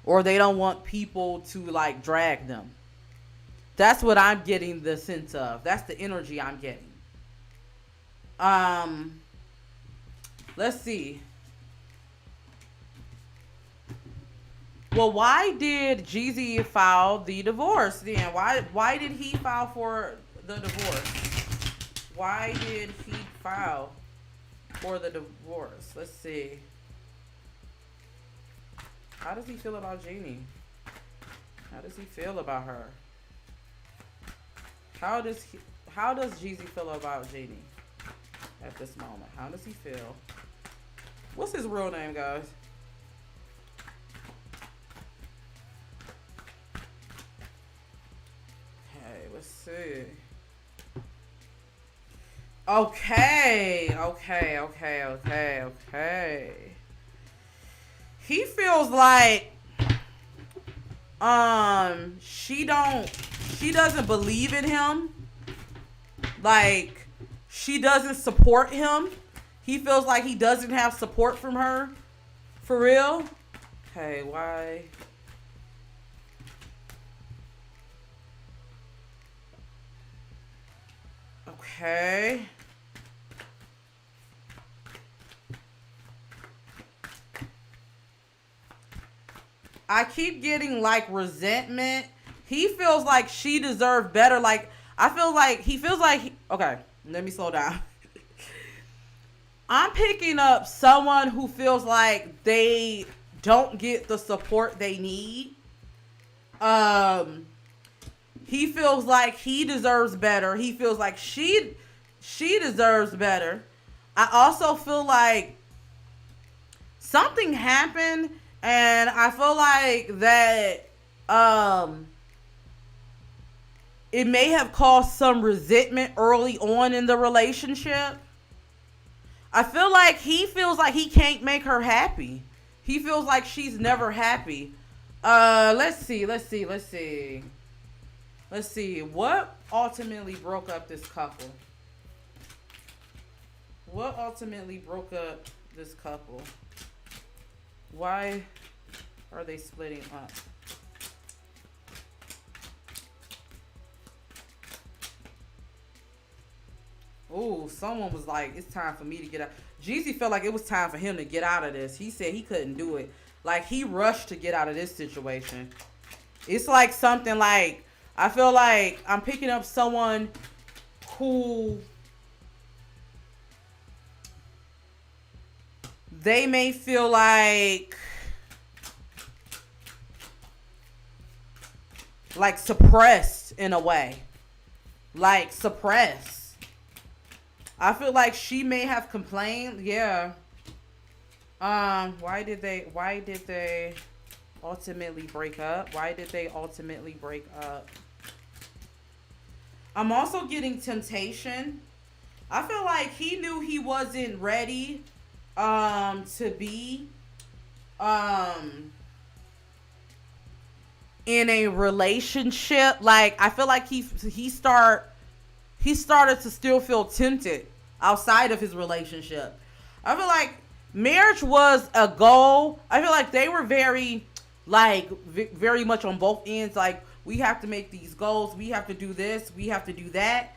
or they don't want people to like drag them. That's what I'm getting the sense of. That's the energy I'm getting. Let's see. Well, why did Jeezy file the divorce then? Why did he file for the divorce? Why did he file for the divorce? Let's see. How does he feel about Jeannie? How does he feel about her? How does Jeezy feel about Jeannie at this moment? How does he feel? What's his real name, guys? Okay, let's see. Okay. He feels like she doesn't believe in him. Like, she doesn't support him. He feels like he doesn't have support from her. For real? Okay, why? Okay. I keep getting like resentment. He feels like she deserved better. Like, I feel like he feels like okay, let me slow down. I'm picking up someone who feels like they don't get the support they need. He feels like he deserves better. He feels like she deserves better. I also feel like something happened, and I feel like that it may have caused some resentment early on in the relationship. I feel like he feels like he can't make her happy. He feels like she's never happy. Let's see. What ultimately broke up this couple? Why are they splitting up? Ooh, someone was like, it's time for me to get out. Jeezy felt like it was time for him to get out of this. He said he couldn't do it. Like, he rushed to get out of this situation. It's like something like, I feel like I'm picking up someone who they may feel like suppressed in a way. Like, suppressed. I feel like she may have complained. Yeah. Why did they ultimately break up? I'm also getting temptation. I feel like he knew he wasn't ready to be in a relationship. Like, I feel like he started to still feel tempted outside of his relationship. I feel like marriage was a goal. I feel like they were very much on both ends. Like, we have to make these goals. We have to do this. We have to do that.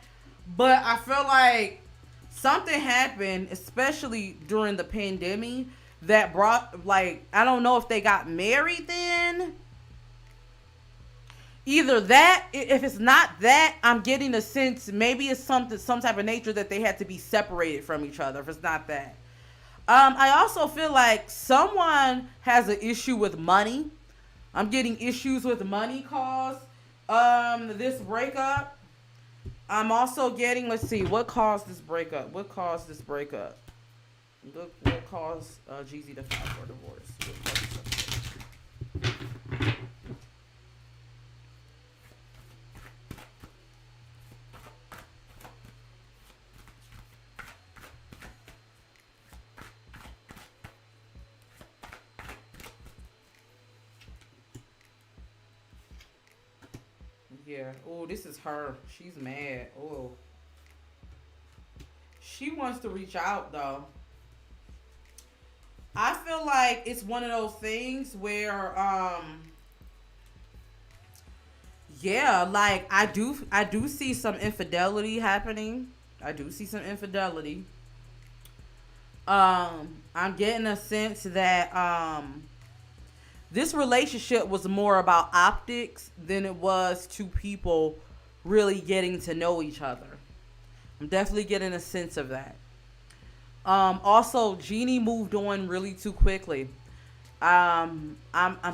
But I feel like something happened, especially during the pandemic, that brought, like, I don't know if they got married then. Either that, if it's not that, I'm getting a sense maybe it's some type of nature that they had to be separated from each other. If it's not that, I also feel like someone has an issue with money. I'm getting issues with money caused this breakup. I'm also getting, let's see, what caused this breakup? Look what caused Jeezy to file for divorce. Yeah. Oh, this is her. She's mad. Oh. She wants to reach out though. I feel like it's one of those things where yeah, like I do see some infidelity happening. I do see some infidelity. I'm getting a sense that this relationship was more about optics than it was two people really getting to know each other. I'm definitely getting a sense of that. Also, Jeannie moved on really too quickly. I'm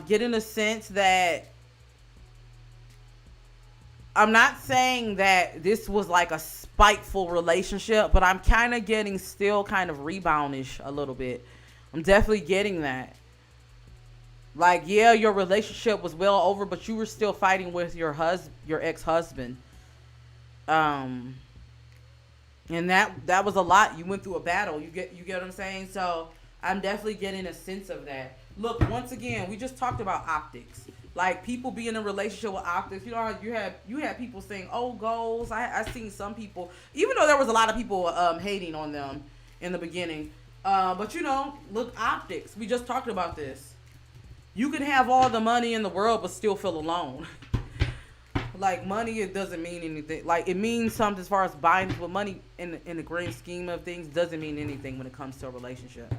getting a sense that I'm not saying that this was like a spiteful relationship, but I'm kind of getting still kind of reboundish a little bit. I'm definitely getting that. Like, yeah, your relationship was well over, but you were still fighting with your ex-husband. And that was a lot. You went through a battle. You get what I'm saying? So I'm definitely getting a sense of that. Look, once again, we just talked about optics. Like, people be in a relationship with optics. You know how you had people saying, oh, goals. I seen some people, even though there was a lot of people hating on them in the beginning. But you know, look, optics. We just talked about this. You can have all the money in the world but still feel alone. Like, money, it doesn't mean anything. Like, it means something as far as buying, but money in the grand scheme of things doesn't mean anything when it comes to a relationship.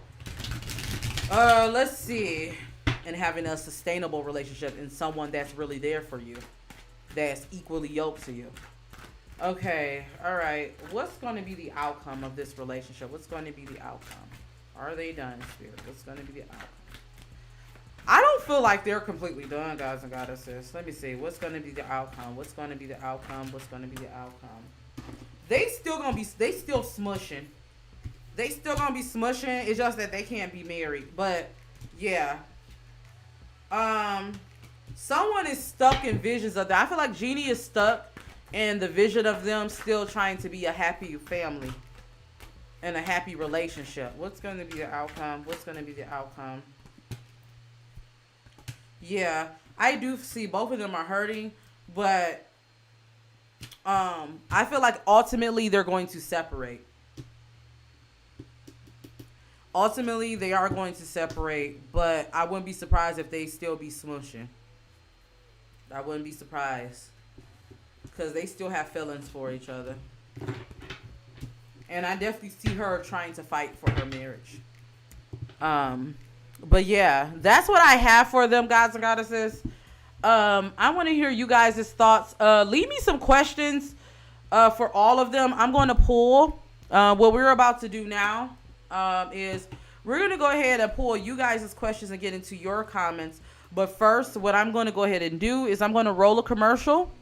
Let's see. And having a sustainable relationship and someone that's really there for you, that's equally yoked to you. Okay, all right. What's going to be the outcome of this relationship? What's going to be the outcome? Are they done, Spirit? What's going to be the outcome? I don't feel like they're completely done, guys and goddesses. Let me see. What's going to be the outcome? What's going to be the outcome? What's going to be the outcome? They still smushing. They still going to be smushing. It's just that they can't be married. But, yeah. Someone is stuck in visions of that. I feel like Jeannie is stuck in the vision of them still trying to be a happy family and a happy relationship. What's going to be the outcome? What's going to be the outcome? Yeah, I do see both of them are hurting, but I feel like ultimately they're going to separate. Ultimately, they are going to separate, but I wouldn't be surprised if they still be smushing. I wouldn't be surprised because they still have feelings for each other. And I definitely see her trying to fight for her marriage. But yeah, that's what I have for them, guys and goddesses. I want to hear you guys' thoughts. Leave me some questions for all of them. I'm going to pull. What we're about to do now is we're going to go ahead and pull you guys' questions and get into your comments. But first, what I'm going to go ahead and do is I'm going to roll a commercial.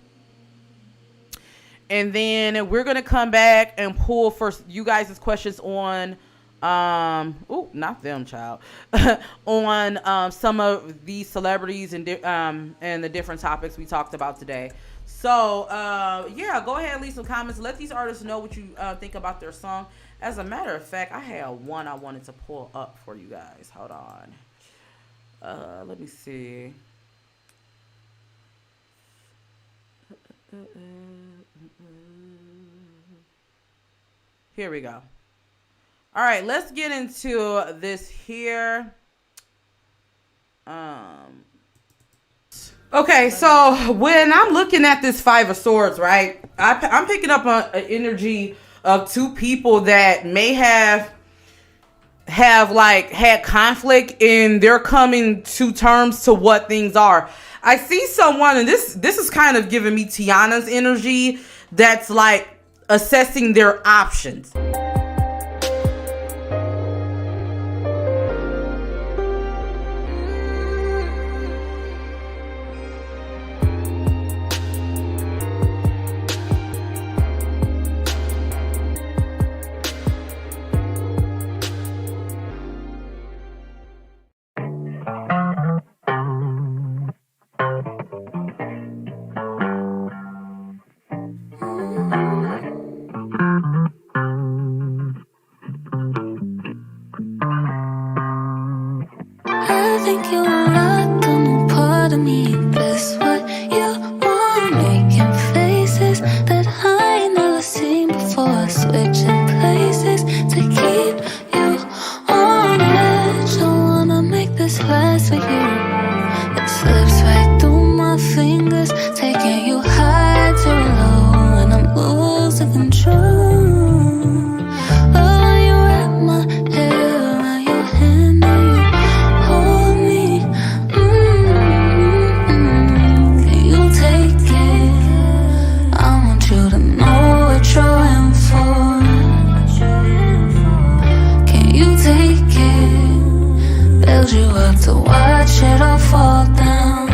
And then we're going to come back and pull for you guys' questions on not them, child. on some of these celebrities and the different topics we talked about today. So yeah, go ahead and leave some comments. Let these artists know what you think about their song. As a matter of fact, I had one I wanted to pull up for you guys. Hold on. Let me see. Here we go. All right, let's get into this here. Okay, so when I'm looking at this Five of Swords, right, I'm picking up an energy of two people that may have like had conflict and they're coming to terms to what things are. I see someone, and this is kind of giving me Tiana's energy, that's like assessing their options. Build you up to watch it all fall down.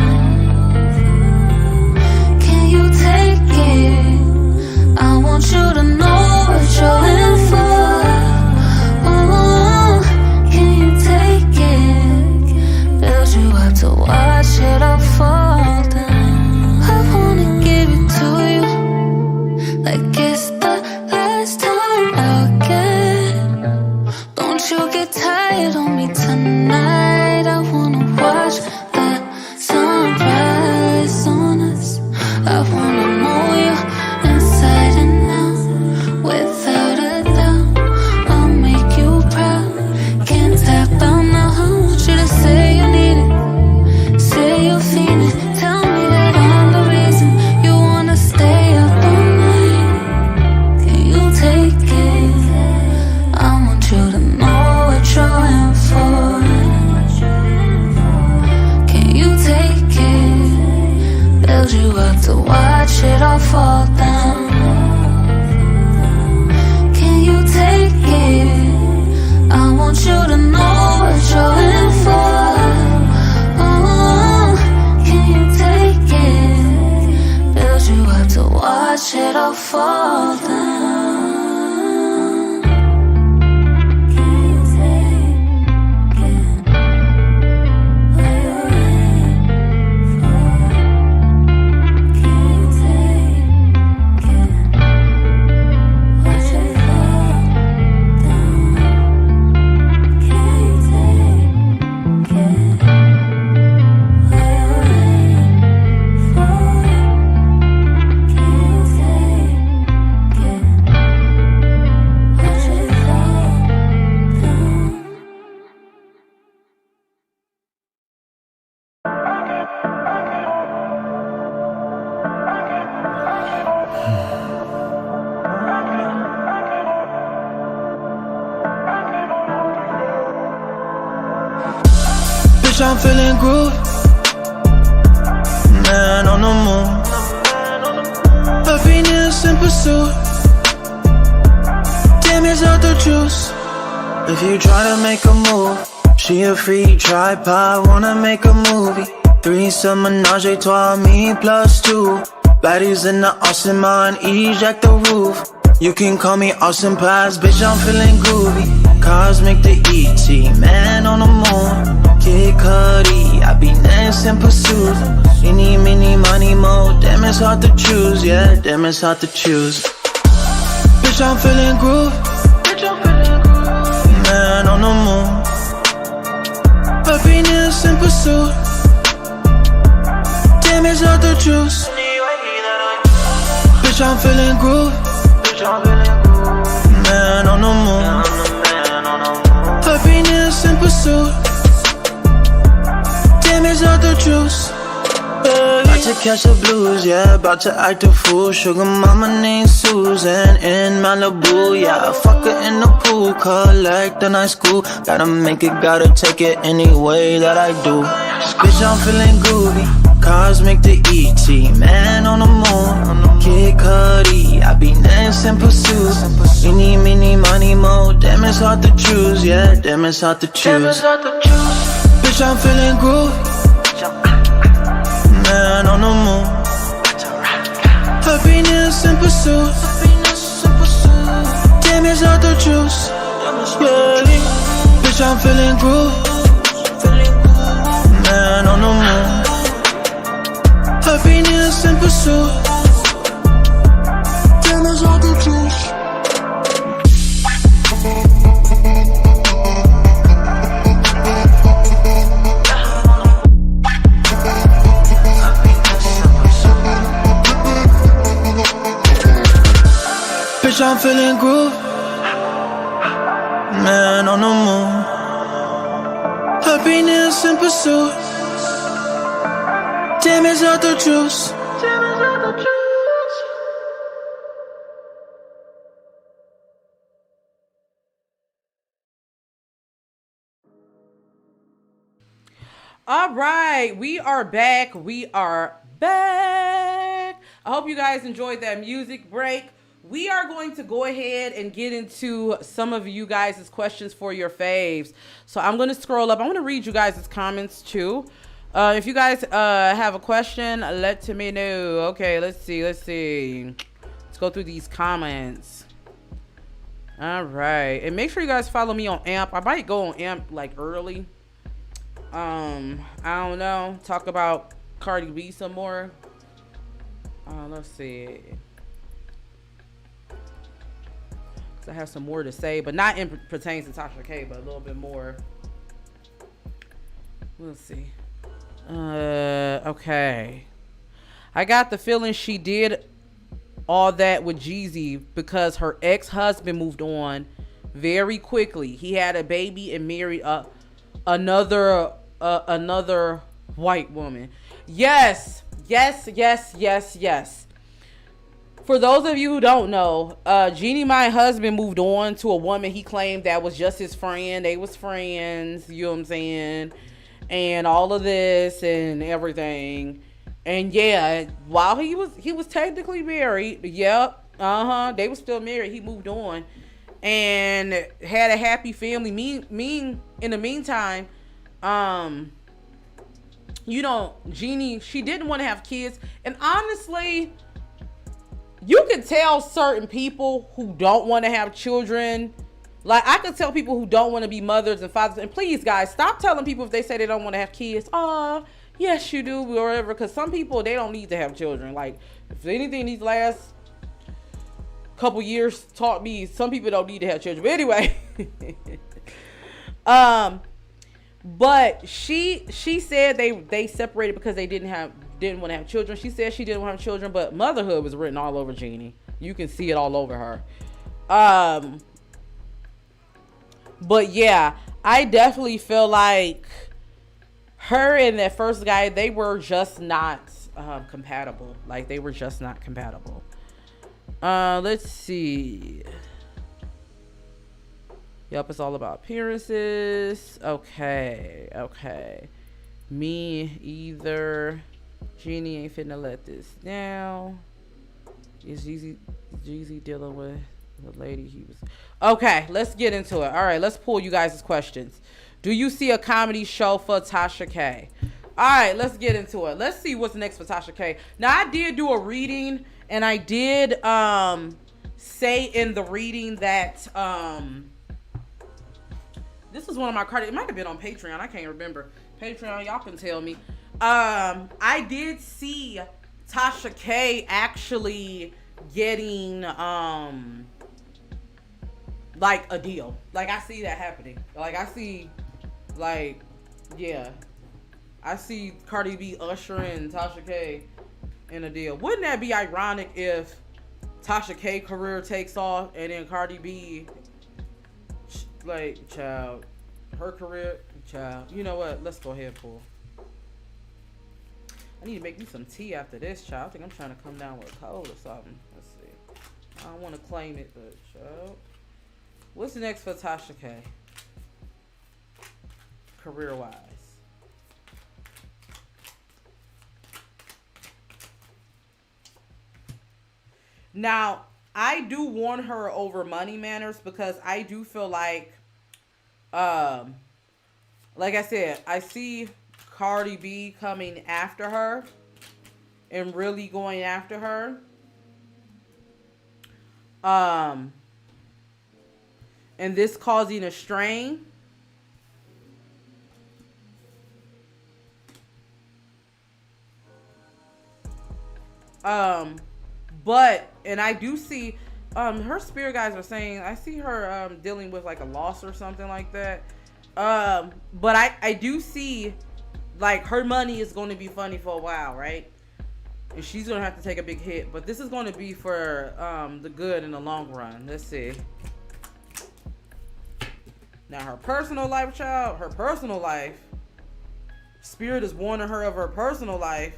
Can you take it? I want you to know what you're in for. Oh, can you take it? Build you up to watch it all fall down. I wanna give it to you like it's the last time I'll get. Don't you get tired on me tonight. I wanna watch the sunrise on us. I wanna know you inside and out. Without a doubt, I'll make you proud. Can't tap out now. I want you to say you need it, say you're feeling. Tell me that I'm the reason you wanna stay up all night. Can you take it? I want you to know what you're in for. Can you take it? Build you up to watch it all fall down. Can you take it? I want you to know what you're in for. Oh, can you take it? Build you up to watch it all fall down. Can you take it? What you're in for. Can you take it? Watch it fall down. Can you take it? What you're in for. Can you take it? Watch it fall down. Bitch, I'm feeling groovy. Man on the moon. Happiness in pursuit. Damn, is out the juice. If you try to make a move, she a free tripod, wanna make a movie. Threesome menage a trois, me plus two. Baddies in the Austin mine, eject the roof. You can call me Austin Pies, bitch, I'm feeling groovy. Cosmic the E.T., man on the moon. Kid Cardi, I be next in pursuit. Any, mini, money, mo, damn, it's hard to choose, yeah, damn, it's hard to choose. Bitch, I'm feeling groovy. Man on the moon. Happiness in pursuit. Damn, it's hard to choose. Bitch, I'm feeling groovy. Man on the moon. Happiness in pursuit. Damn, it's hard to choose. About to catch the blues, yeah, about to act a fool. Sugar mama named Susan in Malibu, yeah. Fuck her in the pool, collect the night school. Gotta make it, gotta take it any way that I do. Bitch, I'm feeling groovy. Cosmic the E.T., man on the moon. Kid Cardi, I be next in pursuit. Any, mini, money, mo, damn, it's hard to choose, yeah, damn, it's hard to choose. Bitch, I'm feeling groovy. Man on the moon. Happiness in pursuit. Damn, it's hard to choose. Yeah. Bitch, I'm feeling groovy. Man on the moon. Happiness in pursuit. Damn, it's hard to choose. Bitch, I'm feeling groovy. Man on the moon. Happiness in pursuit. Damn, it's hard to choose. All right, we are back. I hope you guys enjoyed that music break. we are going to go ahead and get into some of you guys' questions for your faves. So I'm going to scroll up. I want to read you guys' comments too. If you guys have a question, let me know. Okay, let's see. Let's go through these comments. All right. And make sure you guys follow me on AMP. I might go on AMP like early. I don't know. Talk about Cardi B some more. Let's see. I have some more to say, but not in pertains to Tasha K, but a little bit more. We'll see. Okay. I got the feeling she did all that with Jeezy because her ex-husband moved on very quickly. He had a baby and married another white woman. Yes. For those of you who don't know, Jeannie Mai husband moved on to a woman he claimed that was just his friend. They was friends, you know what I'm saying? And all of this and everything. And yeah, while he was technically married, yep, they were still married. He moved on and had a happy family. In the meantime, Jeannie, she didn't want to have kids. And honestly, you can tell certain people who don't want to have children. Like, I can tell people who don't want to be mothers and fathers. And please, guys, stop telling people if they say they don't want to have kids. Oh, yes, you do, or whatever. Because some people, they don't need to have children. Like, if anything, these last couple years taught me some people don't need to have children. But anyway. But she said they separated because they didn't want to have children. She said she didn't want to have children, but motherhood was written all over Jeannie. You can see it all over her. But yeah, I definitely feel like her and that first guy, they were just not compatible. Like, they were just not compatible. Let's see. Yep, it's all about appearances. Okay. Me either. Jeannie ain't finna let this down. Is Jeezy dealing with the lady he was? Okay, let's get into it. All right, let's pull you guys' questions. Do you see a comedy show for Tasha K? All right, let's get into it. Let's see what's next for Tasha K. Now, I did do a reading, and I did say in the reading that this is one of my Cardi. It might have been on Patreon. I can't remember. Patreon, y'all can tell me. I did see Tasha K actually getting like a deal. Like, I see that happening. Like, I see, like, yeah, I see Cardi B ushering Tasha K in a deal. Wouldn't that be ironic if Tasha K career takes off and then Cardi B, like, child, her career, child. You know what? Let's go ahead and pull. I need to make me some tea after this, child. I think I'm trying to come down with a cold or something. Let's see. I don't want to claim it, but child. What's next for Tasha K? Career-wise. Now, I do warn her over money matters because I do feel like I said, I see Cardi B coming after her and really going after her. And this causing a strain. But, and I do see, her spirit guys are saying, I see her, dealing with like a loss or something like that. But I do see, like, her money is going to be funny for a while, right? And she's going to have to take a big hit. But this is going to be for, the good in the long run. Let's see. Now, her personal life, child, her personal life, spirit is warning her of her personal life.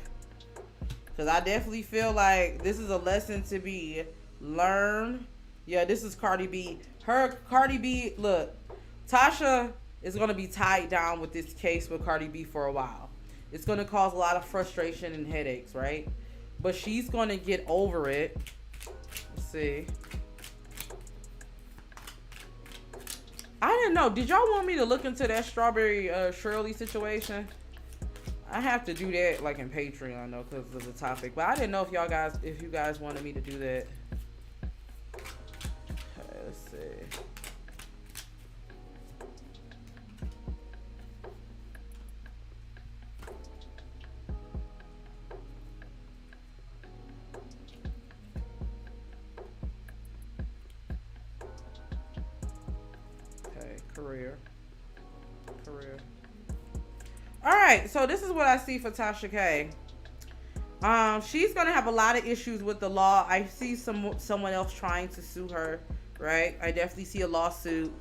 Because I definitely feel like this is a lesson to be learned. Yeah, this is Cardi B. Cardi B, look, Tasha is going to be tied down with this case with Cardi B for a while. It's going to cause a lot of frustration and headaches, right? But she's going to get over it. Let's see. I didn't know. Did y'all want me to look into that Strawberry Shirley situation? I have to do that like in Patreon though, because of the topic. But I didn't know if you guys wanted me to do that. Okay, let's see. Okay, career. All right, so this is what I see for Tasha K. She's gonna have a lot of issues with the law. I see someone else trying to sue her, right? I definitely see a lawsuit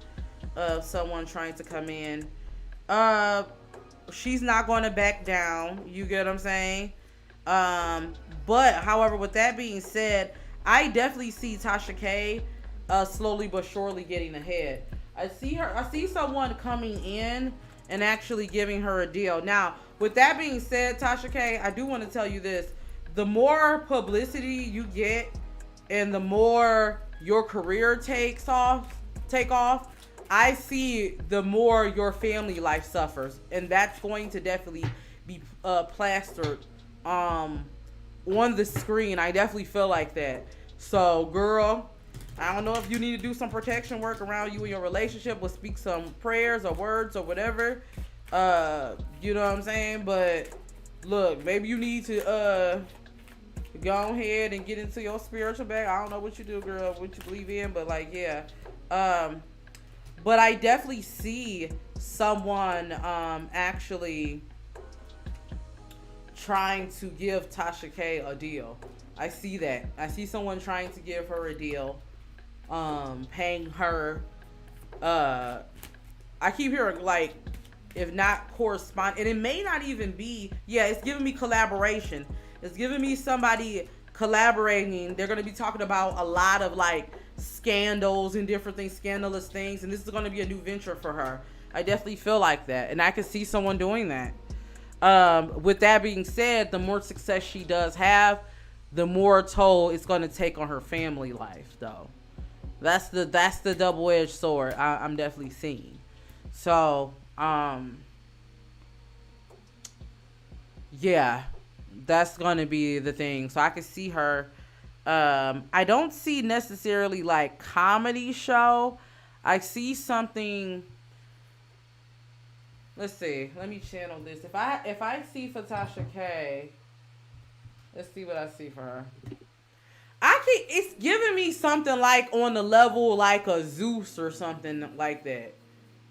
of someone trying to come in. She's not gonna back down. You get what I'm saying? But however, with that being said, I definitely see Tasha K slowly but surely getting ahead. I see someone coming in and actually giving her a deal. Now, with that being said, Tasha K, I do want to tell you this. The more publicity you get and the more your career take off, I see the more your family life suffers. And that's going to definitely be plastered on the screen. I definitely feel like that. So, girl, I don't know if you need to do some protection work around you and your relationship, or speak some prayers or words or whatever. You know what I'm saying? But look, maybe you need to go ahead and get into your spiritual bag. I don't know what you do, girl, what you believe in, but like, yeah. But I definitely see someone actually trying to give Tasha K a deal. I see that. I see someone trying to give her a deal. Paying her, I keep hearing like, if not correspond, and it may not even be, yeah, it's giving me collaboration. It's giving me somebody collaborating. They're going to be talking about a lot of like scandals and different things, scandalous things, and this is going to be a new venture for her. I definitely feel like that, and I can see someone doing that. With that being said, the more success she does have, the more toll it's going to take on her family life, though. That's the double-edged sword I'm definitely seeing. So, yeah, that's going to be the thing. So I can see her. I don't see necessarily like comedy show. I see something. Let's see. Let me channel this. If I see for Tasha K, let's see what I see for her. It's giving me something like on the level like a Zeus or something like that.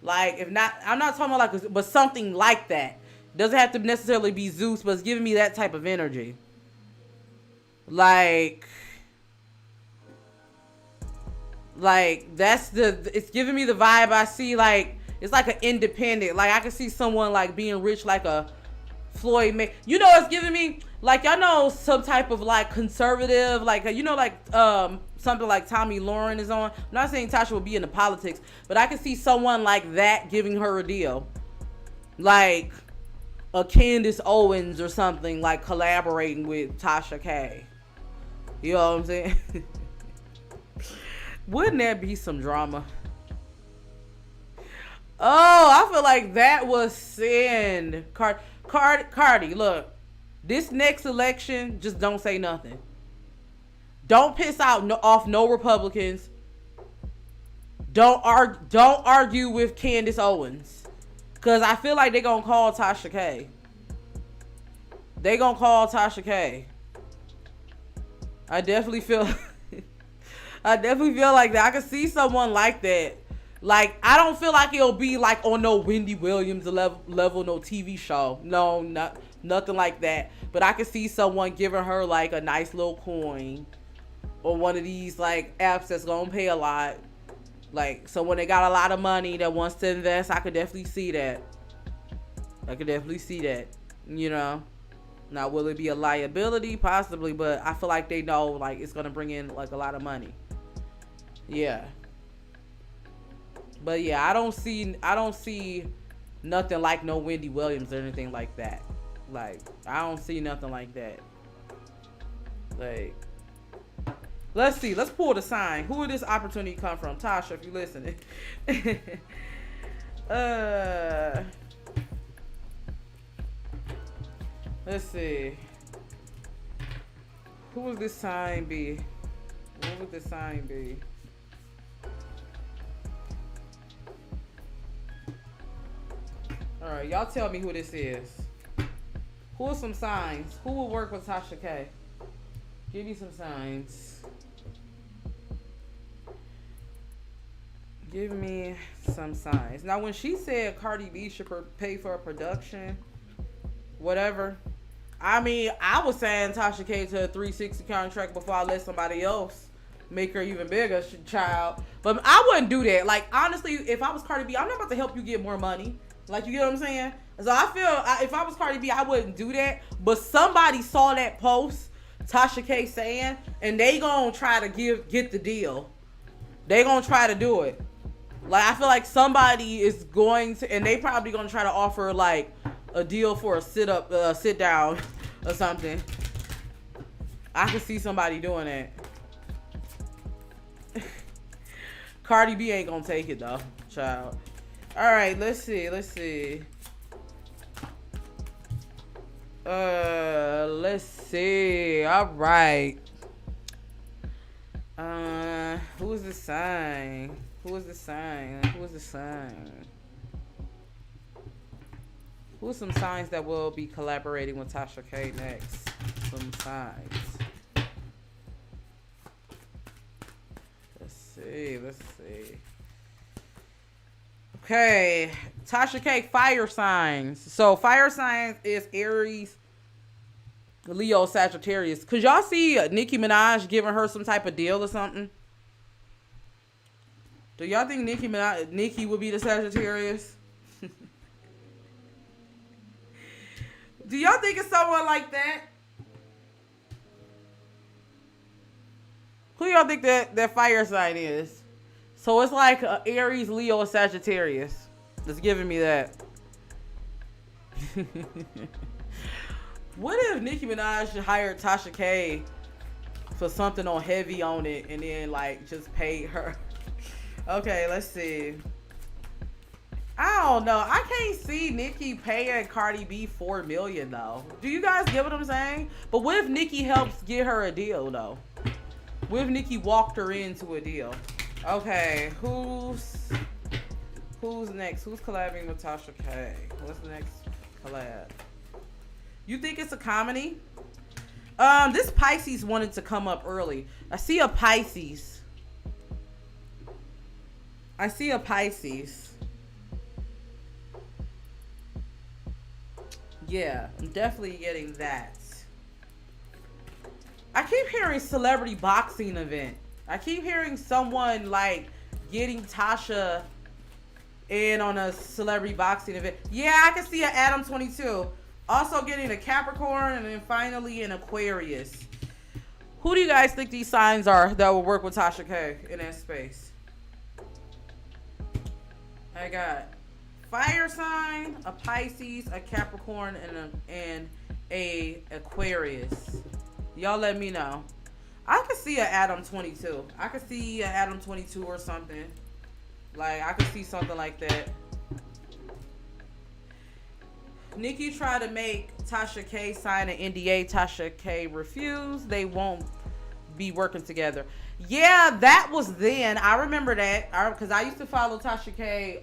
Like, if not, I'm not talking about like, but something like that. Doesn't have to necessarily be Zeus, but it's giving me that type of energy. Like it's giving me the vibe I see. Like, it's like an independent. Like, I can see someone like being rich, like a Floyd May. You know, it's giving me like, y'all know, some type of like conservative, like, you know, like something like Tommy Lauren is on. I'm not saying Tasha will be into politics, but I can see someone like that giving her a deal, like a Candace Owens or something, like collaborating with Tasha K. You know what I'm saying? Wouldn't that be some drama? Oh, I feel like that was sin. Cardi, look. This next election, just don't say nothing. Don't piss off no Republicans. Don't argue with Candace Owens. Because I feel like they're going to call Tasha K. They going to call Tasha K. I definitely feel like that. I can see someone like that. Like, I don't feel like it'll be like on no Wendy Williams level, no TV show. No, nothing like that. But I can see someone giving her like a nice little coin, or one of these like apps that's gonna pay a lot. Like, someone that got a lot of money that wants to invest, I could definitely see that. You know. Now, will it be a liability? Possibly, but I feel like they know like it's gonna bring in like a lot of money. Yeah. But yeah, I don't see nothing like no Wendy Williams or anything like that. Like, I don't see nothing like that. Like, Let's see. Let's pull the sign. Who would this opportunity come from? Tasha, if you're listening. Let's see. Who would this sign be? What would this sign be? Alright, y'all tell me who this is. Who are some signs? Who will work with Tasha K? Give me some signs. Give me some signs. Now, when she said Cardi B should pay for a production, whatever, I mean, I was saying Tasha K to a 360 contract before I let somebody else make her even bigger, child. But I wouldn't do that. Like, honestly, if I was Cardi B, I'm not about to help you get more money. Like, you get what I'm saying? So I feel if I was Cardi B, I wouldn't do that. But somebody saw that post Tasha K saying, and they gonna try to get the deal. They gonna try to do it. Like, I feel like somebody is going to, and they probably gonna try to offer like a deal for a sit down or something. I can see somebody doing that. Cardi B ain't gonna take it though, child. All right, let's see. Let's see. All right. Who is the sign? Who is the sign? Who is the sign? Who are some signs that will be collaborating with Tasha K next? Some signs. Let's see. Let's see. Okay, Tasha K, fire signs. So fire signs is Aries, Leo, Sagittarius. Could y'all see Nicki Minaj giving her some type of deal or something? Do y'all think Nicki would be the Sagittarius? Do y'all think it's someone like that? Who y'all think that fire sign is? So it's like Aries, Leo, Sagittarius. It's giving me that. What if Nicki Minaj hired Tasha K for something on heavy on it and then like just paid her? Okay, let's see. I don't know. I can't see Nicki paying Cardi B $4 million though. Do you guys get what I'm saying? But what if Nicki helps get her a deal though? What if Nicki walked her into a deal? Okay, who's next? Who's collabing with Tasha K? What's the next collab? You think it's a comedy? This Pisces wanted to come up early. I see a Pisces. Yeah, I'm definitely getting that. I keep hearing celebrity boxing event. I keep hearing someone like getting Tasha in on a celebrity boxing event. Yeah, I can see an Adam 22. Also getting a Capricorn and then finally an Aquarius. Who do you guys think these signs are that will work with Tasha K in that space? I got fire sign, a Pisces, a Capricorn, and a Aquarius. Y'all let me know. I could see an Adam 22. I could see an Adam 22 or something. Like, I could see something like that. Nicki tried to make Tasha K sign an NDA. Tasha K refused. They won't be working together. Yeah, that was then. I remember that. Because I used to follow Tasha K.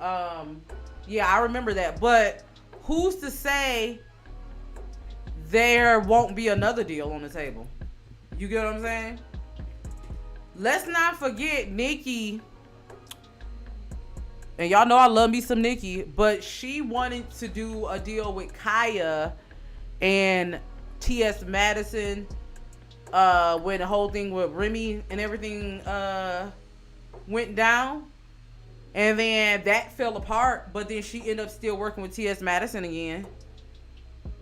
Yeah, I remember that. But who's to say there won't be another deal on the table? You get what I'm saying? Let's not forget Nicki. And y'all know I love me some Nicki. But she wanted to do a deal with Kaya and T.S. Madison. When the whole thing with Remy and everything went down. And then that fell apart. But then she ended up still working with T.S. Madison again.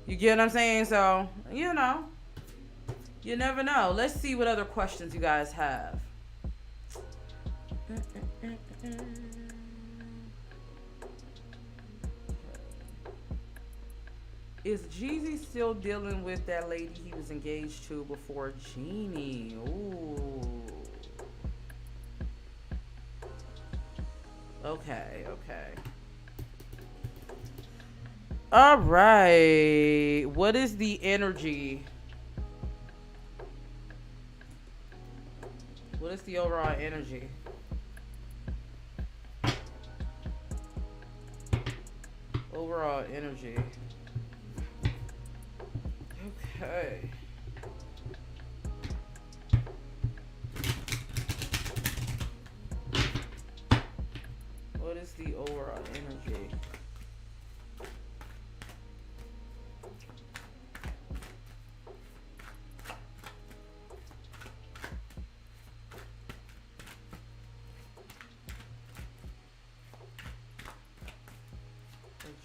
You get what I'm saying? So, you know. You never know. Let's see what other questions you guys have. Is Jeezy still dealing with that lady he was engaged to before Jeannie? Ooh. Okay. All right. What is the energy? What is the overall energy? Overall energy. Okay. What is the overall energy?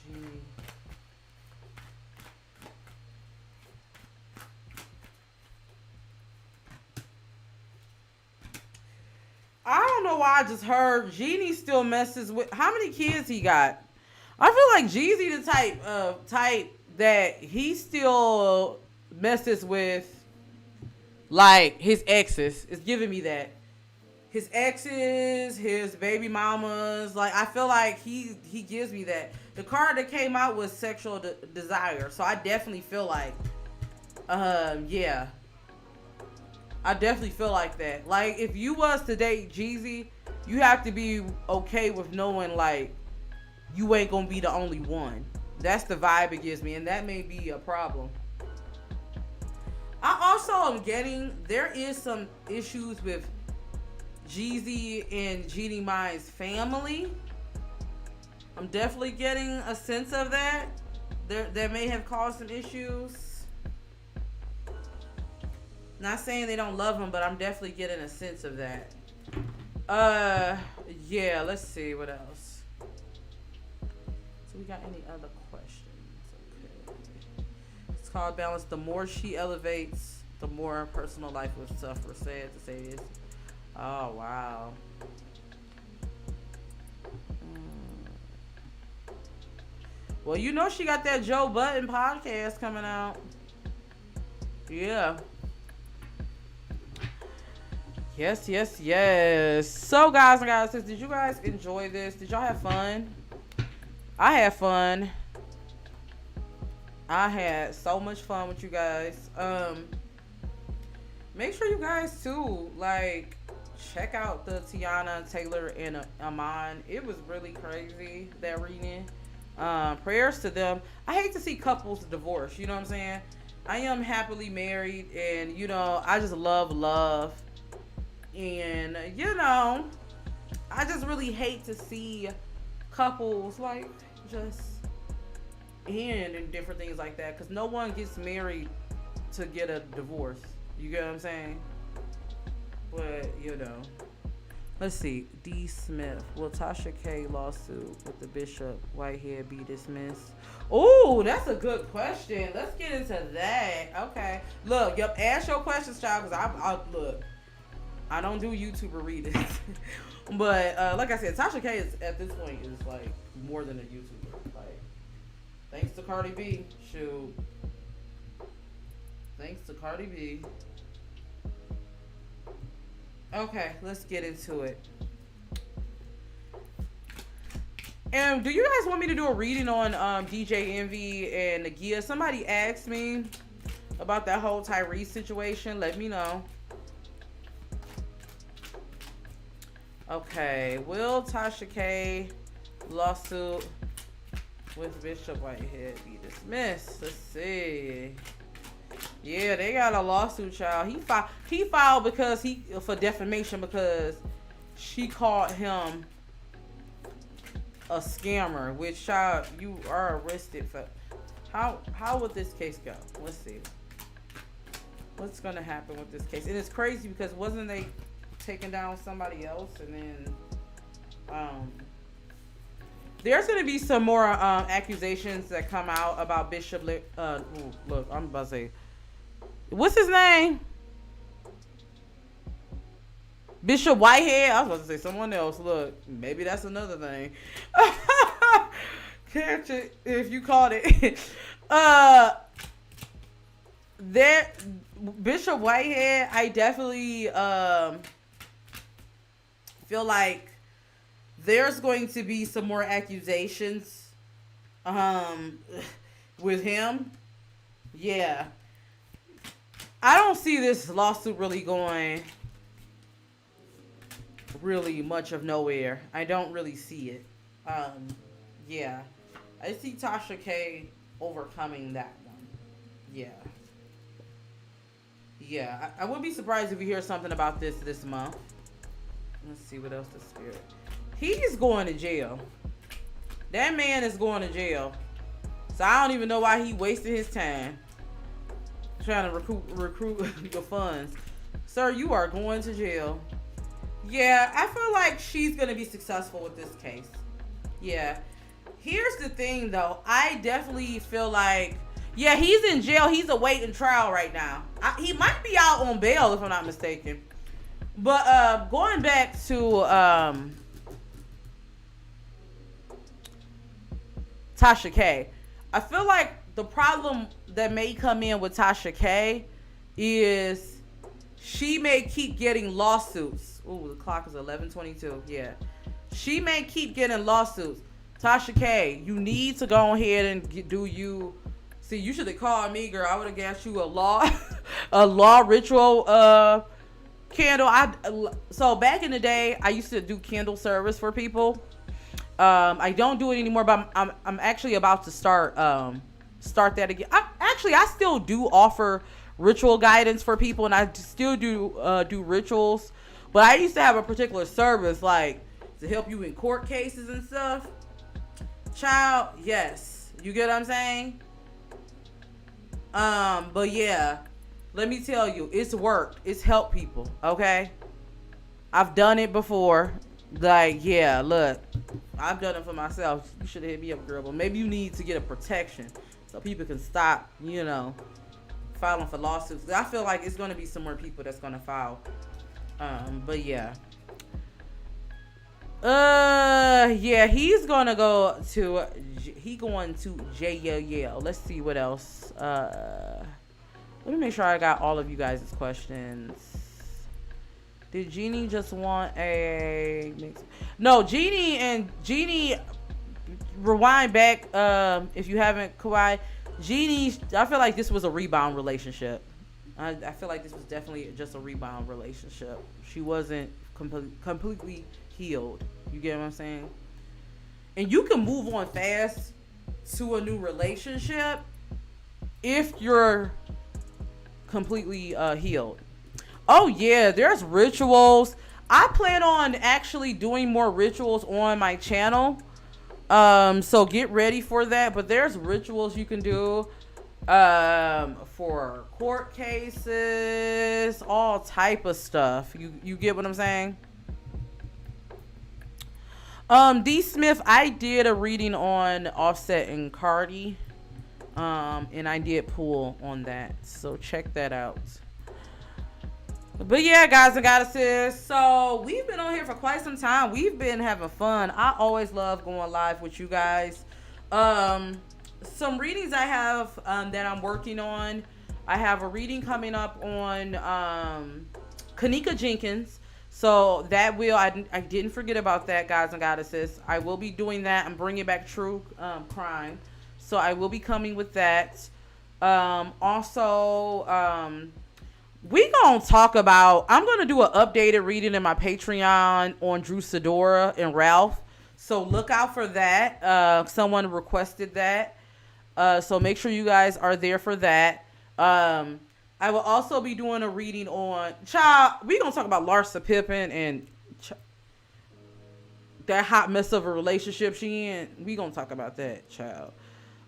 Jeannie. I don't know why I just heard Jeannie still messes with. How many kids he got? I feel like Jeezy the type that he still messes with, like his exes. It's giving me that. His exes, his baby mamas. Like I feel like he gives me that. The card that came out was sexual desire, so I definitely feel like, yeah. I definitely feel like that. Like, if you was to date Jeezy, you have to be okay with knowing, like, you ain't gonna be the only one. That's the vibe it gives me, and that may be a problem. I also am getting, there is some issues with Jeezy and Jeannie Mai's family. I'm definitely getting a sense of that. That may have caused some issues. Not saying they don't love him, but I'm definitely getting a sense of that. Yeah, let's see what else. So we got any other questions? Okay. It's called balance. The more she elevates, the more personal life will suffer. Sad to say this. Oh, wow. Well, you know she got that Joe Budden podcast coming out. Yeah. Yes. So, guys and guys, did you guys enjoy this? Did y'all have fun? I had fun. I had so much fun with you guys. Make sure you guys too, like, check out the Tiana, Taylor, and Amon. It was really crazy, that reading. Prayers to them. I hate to see couples divorce, you know what I'm saying? I am happily married, and, you know, I just love. And, you know, I just really hate to see couples, like, just end and different things like that. Because no one gets married to get a divorce. You get what I'm saying? But, you know. Let's see. D. Smith. Will Tasha K lawsuit with the Bishop Whitehead be dismissed? Oh, that's a good question. Let's get into that. Okay. Look, yep, ask your questions, child, because I look. I don't do YouTuber readings. But like I said, Tasha K is at this point is like more than a YouTuber. Like, thanks to Cardi B. Shoot. Thanks to Cardi B. Okay, let's get into it. And do you guys want me to do a reading on DJ Envy and Nagia? Somebody asked me about that whole Tyrese situation. Let me know. Okay, will Tasha K lawsuit with Bishop Whitehead be dismissed? Let's see. Yeah, they got a lawsuit, child. He filed because for defamation because she called him a scammer, which, child, you are arrested for. How would this case go? Let's see. What's gonna happen with this case? And it's crazy because wasn't they taking down somebody else, and then there's gonna be some more accusations that come out about Bishop. Look, I'm about to say, what's his name? Bishop Whitehead. I was about to say someone else. Look, maybe that's another thing. Catch it if you caught it. There, Bishop Whitehead. I definitely feel like there's going to be some more accusations with him. Yeah. I don't see this lawsuit really going really much of nowhere. I don't really see it. Yeah. I see Tasha K overcoming that one. Yeah. Yeah. I would be surprised if we hear something about this month. Let's see what else the spirit. He's going to jail. That man is going to jail. So I don't even know why he wasted his time trying to recruit your funds. Sir, you are going to jail. Yeah, I feel like she's going to be successful with this case. Yeah. Here's the thing, though. I definitely feel like, yeah, he's in jail. He's awaiting trial right now. He might be out on bail, if I'm not mistaken. But going back to Tasha K, I feel like the problem that may come in with Tasha K is she may keep getting lawsuits. Ooh, the clock is 11:22. Yeah. She may keep getting lawsuits. Tasha K, you need to go ahead and do you. See, you should have called me, girl. I would have got you a law ritual candle. So back in the day, I used to do candle service for people. I don't do it anymore, but I'm actually about to start that again. I still do offer ritual guidance for people, and I still do rituals. But I used to have a particular service, like to help you in court cases and stuff. Child, yes, you get what I'm saying. But yeah, let me tell you, it's worked. It's helped people. Okay, I've done it before. Like, yeah, look, I've done it for myself. You should have hit me up, girl. But maybe you need to get a protection so people can stop, filing for lawsuits. I feel like it's going to be some more people that's going to file. But yeah. Yeah, he's going to go to jail. Let's see what else. Let me make sure I got all of you guys' questions. Did Jeannie just want a mix? No, Jeannie, rewind back. If you haven't, Kawhi, Jeannie, I feel like this was a rebound relationship. I feel like this was definitely just a rebound relationship. She wasn't completely healed. You get what I'm saying? And you can move on fast to a new relationship if you're completely healed. Oh yeah, there's rituals. I plan on actually doing more rituals on my channel. So get ready for that. But there's rituals you can do for court cases, all type of stuff. You get what I'm saying? D Smith, I did a reading on Offset and Cardi. And I did pull on that. So check that out. But yeah, guys and goddesses, so we've been on here for quite some time. We've been having fun. I always love going live with you guys. Some readings I have that I'm working on. I have a reading coming up on Kanika Jenkins. So that I didn't forget about that, guys and goddesses. I will be doing that. I'm bringing back true crime. So I will be coming with that. We gonna talk about, I'm gonna do an updated reading in my Patreon on Drew Sidora and Ralph. So look out for that. Someone requested that. So make sure you guys are there for that. I will also be doing a reading on, we gonna talk about Larsa Pippen and that hot mess of a relationship she in. We gonna talk about that, child.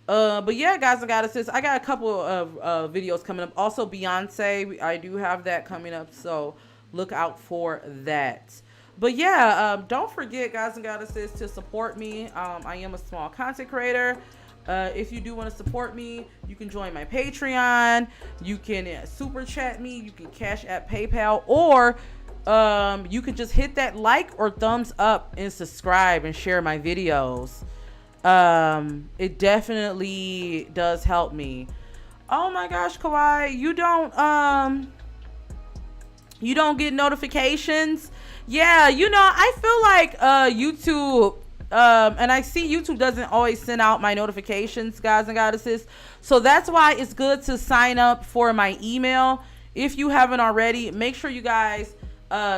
But yeah, guys and goddesses, I got a couple of videos coming up. Also, Beyonce, I do have that coming up, so look out for that. But yeah, don't forget, guys and goddesses, to support me. I am a small content creator. If you do want to support me, you can join my Patreon. You can super chat me. You can Cash App, PayPal, or you can just hit that like or thumbs up and subscribe and share my videos. It definitely does help me. Oh my gosh, Kawhi, you you don't get notifications. Yeah, you know, I feel like YouTube, and I see YouTube doesn't always send out my notifications, guys and goddesses. So that's why it's good to sign up for my email. If you haven't already, make sure you guys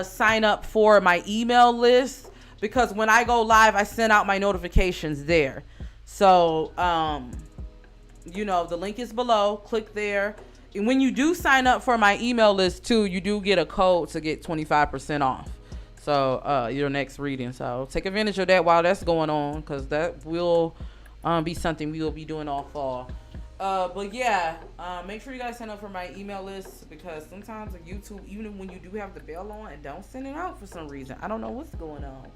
sign up for my email list, because when I go live, I send out my notifications there. So, you know, the link is below. Click there. And when you do sign up for my email list too, you do get a code to get 25% off. So your next reading. So take advantage of that while that's going on, because that will be something we will be doing all fall. But yeah, make sure you guys sign up for my email list, because sometimes on YouTube, even when you do have the bell on, it don't send it out for some reason. I don't know what's going on.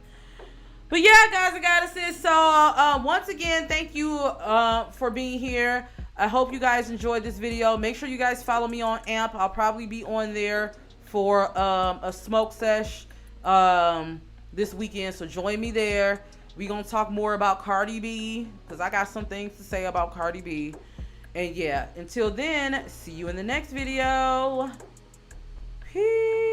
But yeah, guys and goddesses, so once again, thank you for being here. I hope you guys enjoyed this video. Make sure you guys follow me on AMP. I'll probably be on there for a smoke sesh this weekend, so join me there. We're going to talk more about Cardi B, because I got some things to say about Cardi B. And yeah, until then, see you in the next video. Peace.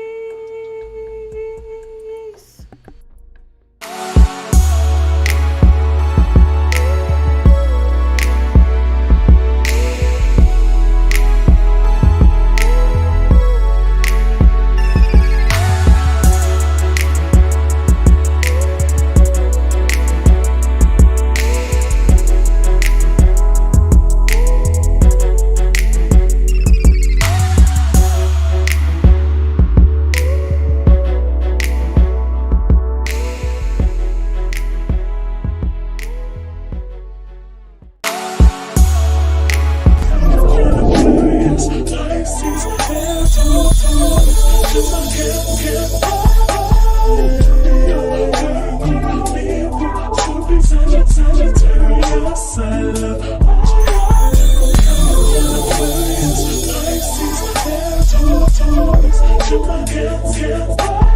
Jeannie Mai and Jeezy.